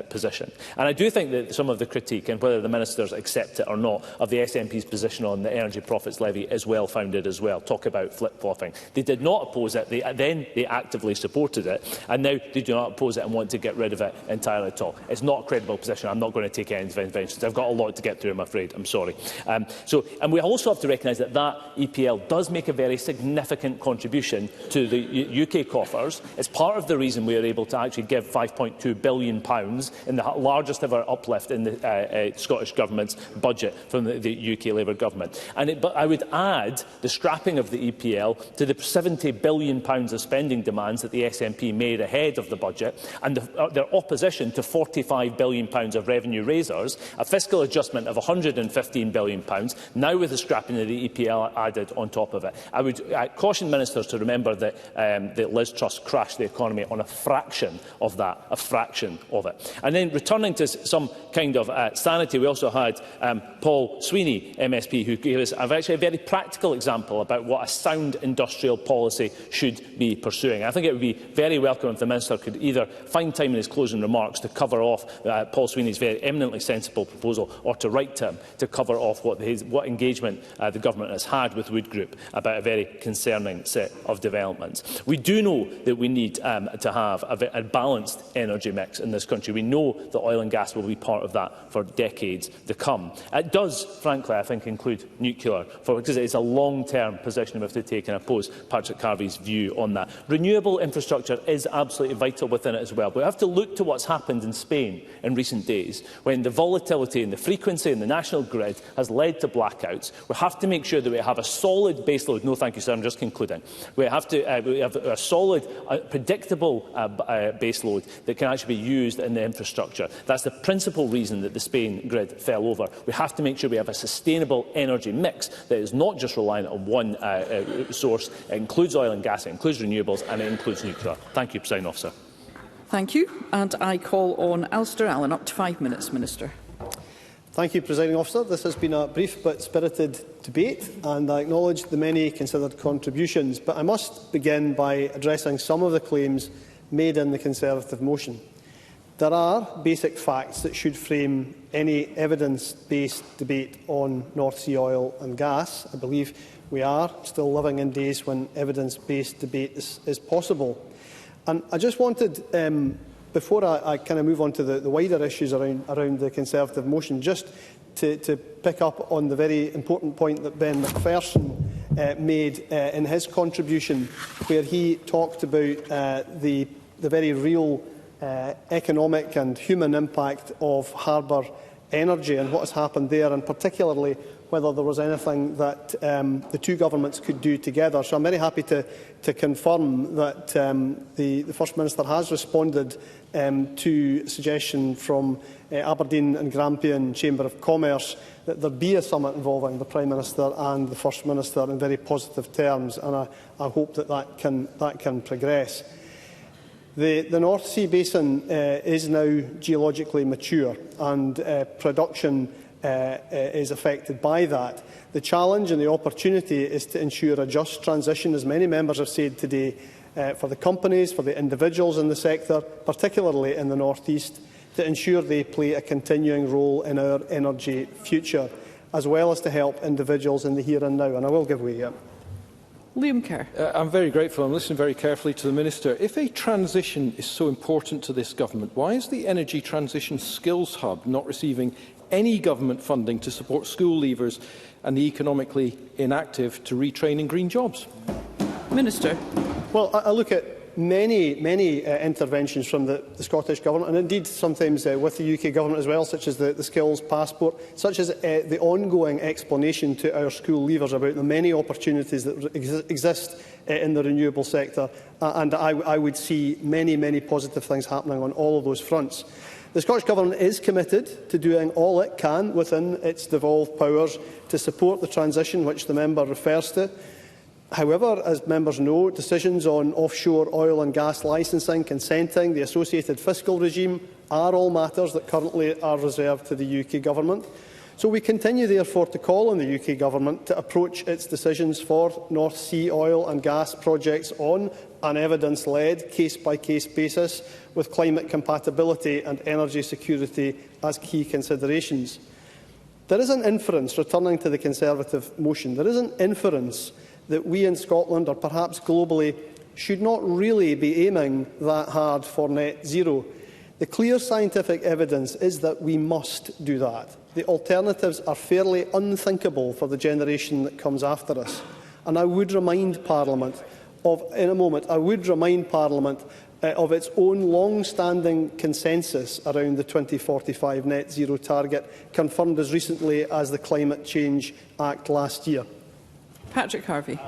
position. And I do think that some of the critique, and whether the ministers accept it or not, of the SNP's position on the Energy Profits Levy is well-founded as well. Talk about flip-flopping. They did not oppose it, then they actively supported it, and now they do not oppose it and want to get rid of it entirely at all. It's not a credible position. I'm not going to take any interventions. I've got a lot to get through, I'm afraid. I'm sorry. And we also have to recognise that EPL does make a very significant contribution to the UK coffers. It's part of the reason we are able to actually give £5.2 billion in the largest ever uplift in the Scottish Government's budget from the UK Labour Government. But I would add the scrapping of the EPL to the £70 billion of spending demands that the SNP made ahead of the budget, and their opposition to £45 billion of revenue raisers, a fiscal adjustment of £115 billion, now with the scrapping of the EPL added on top of it. I would caution ministers to remember that Liz Truss crashed the economy on a fraction of that, And then returning to some kind of sanity, we also had Paul Sweeney, MSP, who gave us actually a very practical example about what a sound industrial policy should be pursuing. I think it would be very welcome if the Minister could either find time in his closing remarks to cover off Paul Sweeney's very eminently sensible proposal, or to write to him to cover off what engagement the Government has had with Wood Group about a very concerning set of developments. We do know that we need to have a balanced energy mix in this country. We know that oil and gas will be part of that for decades to come. It does, frankly, I think, include nuclear, because it is a long-term position we have to take, and I oppose Patrick Harvey's view on that. Renewable infrastructure is absolutely vital within it as well. But we have to look to what's happened in Spain in recent days, when the volatility and the frequency in the national grid has led to blackouts. We have to make sure that we have a solid baseload. No, thank you, sir. I'm just concluding. We have a solid, predictable baseload that can actually be used in the infrastructure. That's the principal reason that the Spain grid fell over. We have to make sure we have a sustainable energy mix that is not just reliant on one source. It includes oil and gas, it includes renewables, and it includes nuclear. Thank you, Presiding Officer. Thank you. And I call on Alistair Allen. Up to 5 minutes, Minister. Thank you, Presiding Officer. This has been a brief but spirited debate, and I acknowledge the many considered contributions. But I must begin by addressing some of the claims made in the Conservative motion. There are basic facts that should frame any evidence-based debate on North Sea oil and gas. I believe we are still living in days when evidence-based debate is possible. And I just wanted, before I kind of move on to the wider issues around the Conservative motion, just to pick up on the very important point that Ben McPherson made in his contribution, where he talked about the very real economic and human impact of harbour energy and what has happened there, and particularly whether there was anything that the two governments could do together. So I'm very happy to confirm that the First Minister has responded to a suggestion from Aberdeen and Grampian Chamber of Commerce that there be a summit involving the Prime Minister and the First Minister in very positive terms, and I hope that can progress. The North Sea Basin is now geologically mature, and production is affected by that. The challenge and the opportunity is to ensure a just transition, as many members have said today, for the companies, for the individuals in the sector, particularly in the North East, to ensure they play a continuing role in our energy future, as well as to help individuals in the here and now. And I will give way. Liam Kerr. I'm very grateful. I'm listening very carefully to the Minister. If a transition is so important to this government, why is the Energy Transition Skills Hub not receiving any government funding to support school leavers and the economically inactive to retrain in green jobs? Minister. Well, I look at many interventions from the Scottish Government, and indeed sometimes with the UK Government as well, such as the Skills Passport, such as the ongoing explanation to our school leavers about the many opportunities that exist in the renewable sector, and I would see many positive things happening on all of those fronts. The Scottish Government is committed to doing all it can within its devolved powers to support the transition which the member refers to. However, as members know, decisions on offshore oil and gas licensing, consenting, the associated fiscal regime are all matters that currently are reserved to the UK Government. So we continue, therefore, to call on the UK Government to approach its decisions for North Sea oil and gas projects on an evidence-led, case-by-case basis, with climate compatibility and energy security as key considerations. There is an inference, returning to the Conservative motion, there is an inference that we in Scotland, or perhaps globally, should not really be aiming that hard for net zero. The clear scientific evidence is that we must do that. The alternatives are fairly unthinkable for the generation that comes after us. And I would remind Parliament of its own long-standing consensus around the 2045 net zero target, confirmed as recently as the Climate Change Act last year. Patrick Harvie.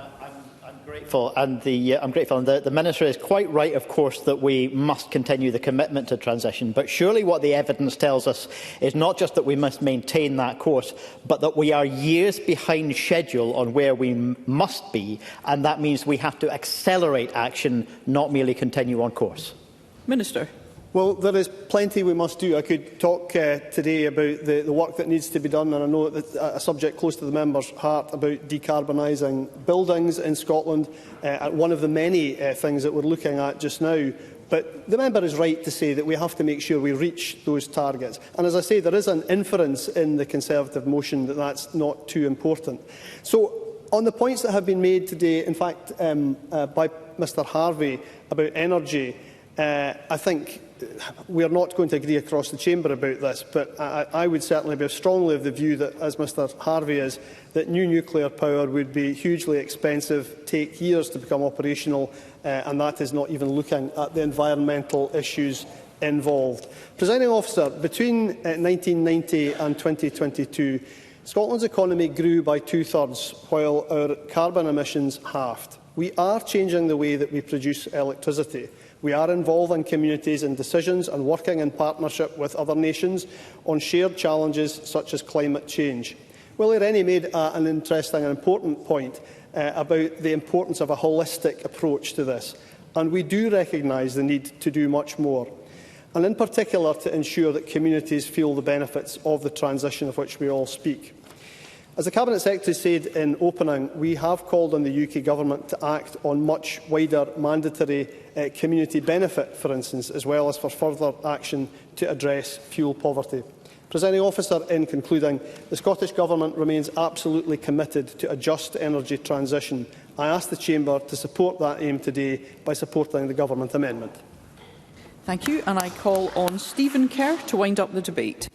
I'm grateful, and the Minister is quite right, of course, that we must continue the commitment to transition. But surely what the evidence tells us is not just that we must maintain that course, but that we are years behind schedule on where we must be, and that means we have to accelerate action, not merely continue on course. Minister. Well, there is plenty we must do. I could talk today about the work that needs to be done, and I know that a subject close to the member's heart about decarbonising buildings in Scotland, one of the many things that we're looking at just now. But the member is right to say that we have to make sure we reach those targets. And as I say, there is an inference in the Conservative motion that that's not too important. So, on the points that have been made today, in fact, by Mr Harvie about energy, I think we are not going to agree across the chamber about this, but I would certainly be strongly of the view that, as Mr Harvie is, that new nuclear power would be hugely expensive, take years to become operational, and that is not even looking at the environmental issues involved. Presiding Officer, between 1990 and 2022, Scotland's economy grew by 2/3, while our carbon emissions halved. We are changing the way that we produce electricity. We are involving communities in decisions and working in partnership with other nations on shared challenges such as climate change. Willie Rennie made an interesting and important point about the importance of a holistic approach to this, and we do recognise the need to do much more, and in particular to ensure that communities feel the benefits of the transition of which we all speak. As the Cabinet Secretary said in opening, we have called on the UK Government to act on much wider mandatory community benefit, for instance, as well as for further action to address fuel poverty. Presiding Officer, in concluding, the Scottish Government remains absolutely committed to a just energy transition. I ask the Chamber to support that aim today by supporting the Government amendment. Thank you, and I call on Stephen Kerr to wind up the debate.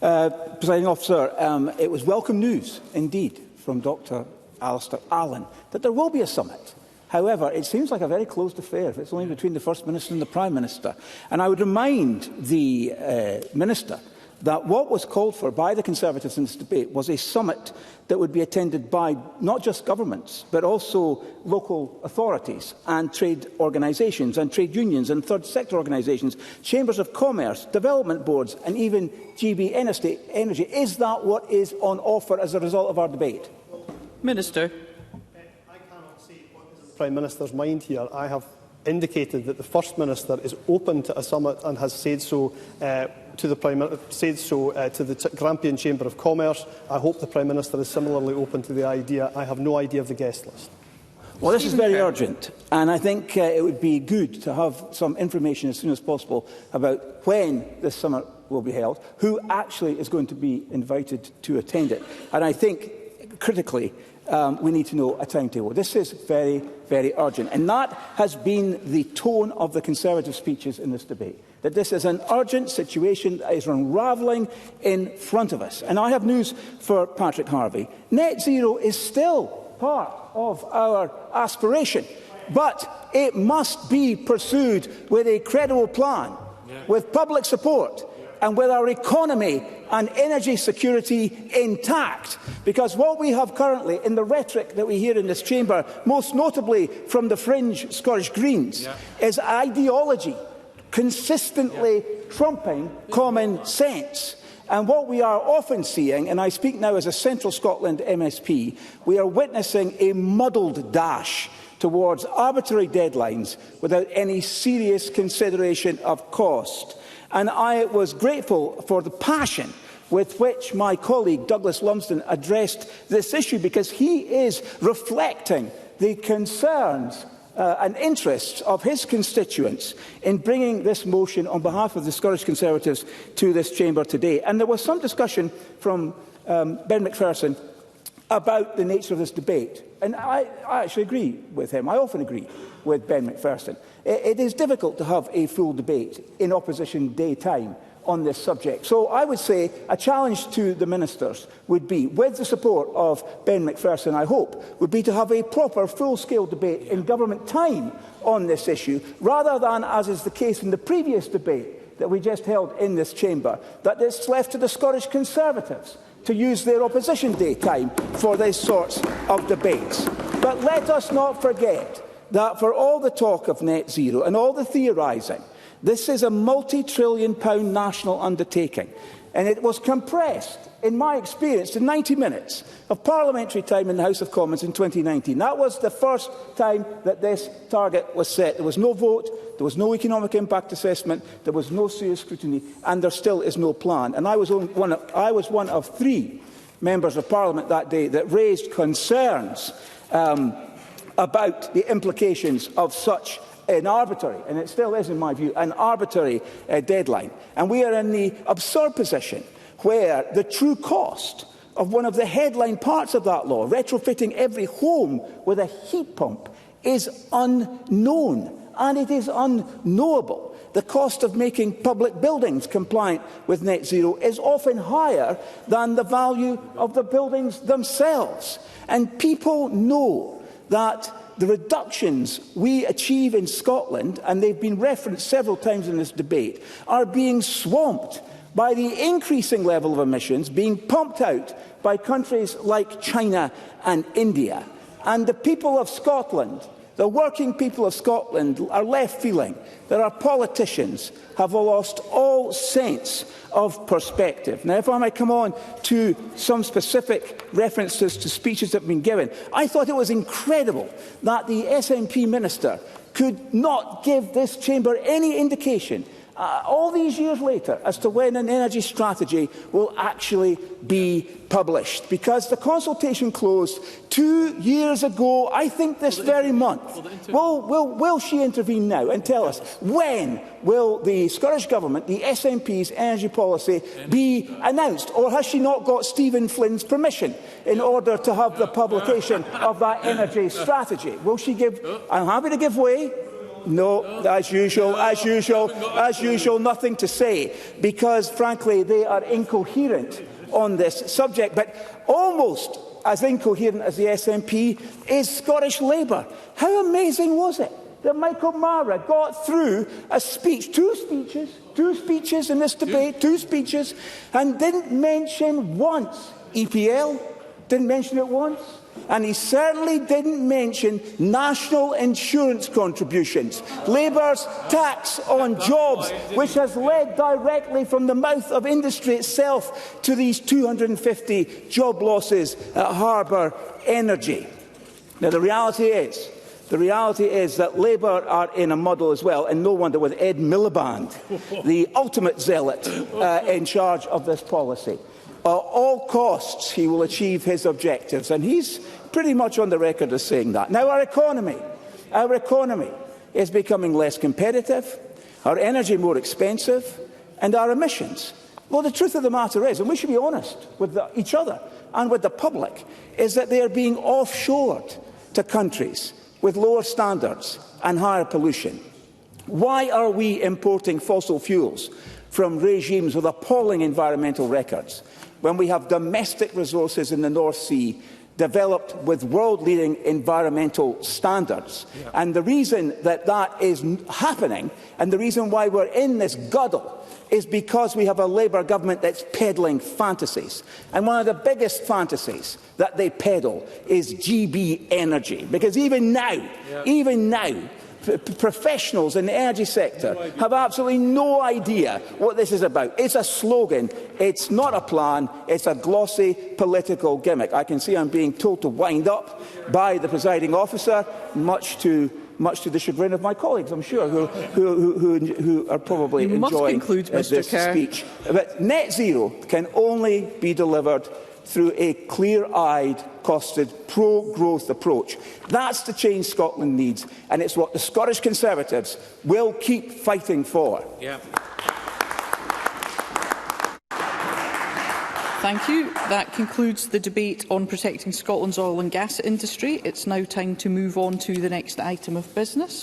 Presiding Officer, it was welcome news, indeed, from Dr Alistair Allen, that there will be a summit. However, it seems like a very closed affair if it's only between the First Minister and the Prime Minister. And I would remind the Minister that what was called for by the Conservatives in this debate was a summit that would be attended by not just governments, but also local authorities and trade organisations and trade unions and third sector organisations, chambers of commerce, development boards and even GB Energy. Is that what is on offer as a result of our debate? Minister. I cannot say what is in the Prime Minister's mind here. I have indicated that the First Minister is open to a summit and has said so to the Grampian Chamber of Commerce. I hope the Prime Minister is similarly open to the idea. I have no idea of the guest list. Well, this is very urgent, and I think it would be good to have some information as soon as possible about when this summit will be held, who actually is going to be invited to attend it. And I think, critically, we need to know a timetable. This is very, very urgent. And that has been the tone of the Conservative speeches in this debate, that this is an urgent situation that is unravelling in front of us. And I have news for Patrick Harvie. Net zero is still part of our aspiration, but it must be pursued with a credible plan, with public support, and with our economy and energy security intact. Because what we have currently in the rhetoric that we hear in this chamber, most notably from the fringe Scottish Greens, is ideology consistently trumping common sense. And what we are often seeing, and I speak now as a Central Scotland MSP, we are witnessing a muddled dash towards arbitrary deadlines without any serious consideration of cost. And I was grateful for the passion with which my colleague Douglas Lumsden addressed this issue, because he is reflecting the concerns and interests of his constituents in bringing this motion on behalf of the Scottish Conservatives to this chamber today. And there was some discussion from Ben Macpherson about the nature of this debate. And I actually agree with him. I often agree with Ben Macpherson. It is difficult to have a full debate in opposition daytime on this subject. So I would say a challenge to the ministers would be, with the support of Ben Macpherson, I hope, would be to have a proper full-scale debate in government time on this issue, rather than, as is the case in the previous debate that we just held in this chamber, that it's left to the Scottish Conservatives to use their opposition day time for these sorts of debates. But let us not forget that for all the talk of net zero and all the theorising, this is a multi-trillion-pound national undertaking, and it was compressed, in my experience, to 90 minutes of parliamentary time in the House of Commons in 2019. That was the first time that this target was set. There was no vote, there was no economic impact assessment, there was no serious scrutiny, and there still is no plan. And I was one of 3 members of Parliament that day that raised concerns about the implications of such an arbitrary, and it still is in my view, an arbitrary deadline. And we are in the absurd position where the true cost of one of the headline parts of that law, retrofitting every home with a heat pump, is unknown, and it is unknowable. The cost of making public buildings compliant with net zero is often higher than the value of the buildings themselves. And people know that the reductions we achieve in Scotland, and they've been referenced several times in this debate, are being swamped by the increasing level of emissions being pumped out by countries like China and India. And the people of Scotland, the working people of Scotland, are left feeling that our politicians have lost all sense of perspective. Now, if I might come on to some specific references to speeches that have been given, I thought it was incredible that the SNP minister could not give this chamber any indication all these years later as to when an energy strategy will actually be published, because the consultation closed 2 years ago, I think this very month. Will she intervene now and tell us when will the Scottish Government, the SNP's energy policy, be announced? Or has she not got Stephen Flynn's permission in order to have the publication of that energy strategy? Will she give? I'm happy to give way. No, as usual, nothing to say, because, frankly, they are incoherent on this subject. But almost as incoherent as the SNP is Scottish Labour. How amazing was it that Michael Mara got through a speech, two speeches in this debate, and didn't mention once EPL, didn't mention it once. And he certainly didn't mention national insurance contributions, Labour's tax on jobs, which has led directly from the mouth of industry itself to these 250 job losses at Harbour Energy. Now, the reality is that Labour are in a muddle as well, and no wonder, with Ed Miliband, the ultimate zealot in charge of this policy. all costs he will achieve his objectives, and he's pretty much on the record as saying that. Now, our economy is becoming less competitive, our energy more expensive, and our emissions. Well, the truth of the matter is, and we should be honest with each other and with the public, is that they are being offshored to countries with lower standards and higher pollution. Why are we importing fossil fuels from regimes with appalling environmental records when we have domestic resources in the North Sea developed with world-leading environmental standards? Yeah. And the reason that that is happening, and the reason why we're in this guddle, is because we have a Labour government that's peddling fantasies. And one of the biggest fantasies that they peddle is GB energy. Because even now, professionals in the energy sector have absolutely no idea what this is about. It's a slogan, it's not a plan, it's a glossy political gimmick. I can see I'm being told to wind up by the presiding officer, much to the chagrin of my colleagues, I'm sure, who are probably enjoying this speech. But net zero can only be delivered through a clear-eyed, costed, pro-growth approach. That's the change Scotland needs, and it's what the Scottish Conservatives will keep fighting for. Yeah. Thank you. That concludes the debate on protecting Scotland's oil and gas industry. It's now time to move on to the next item of business.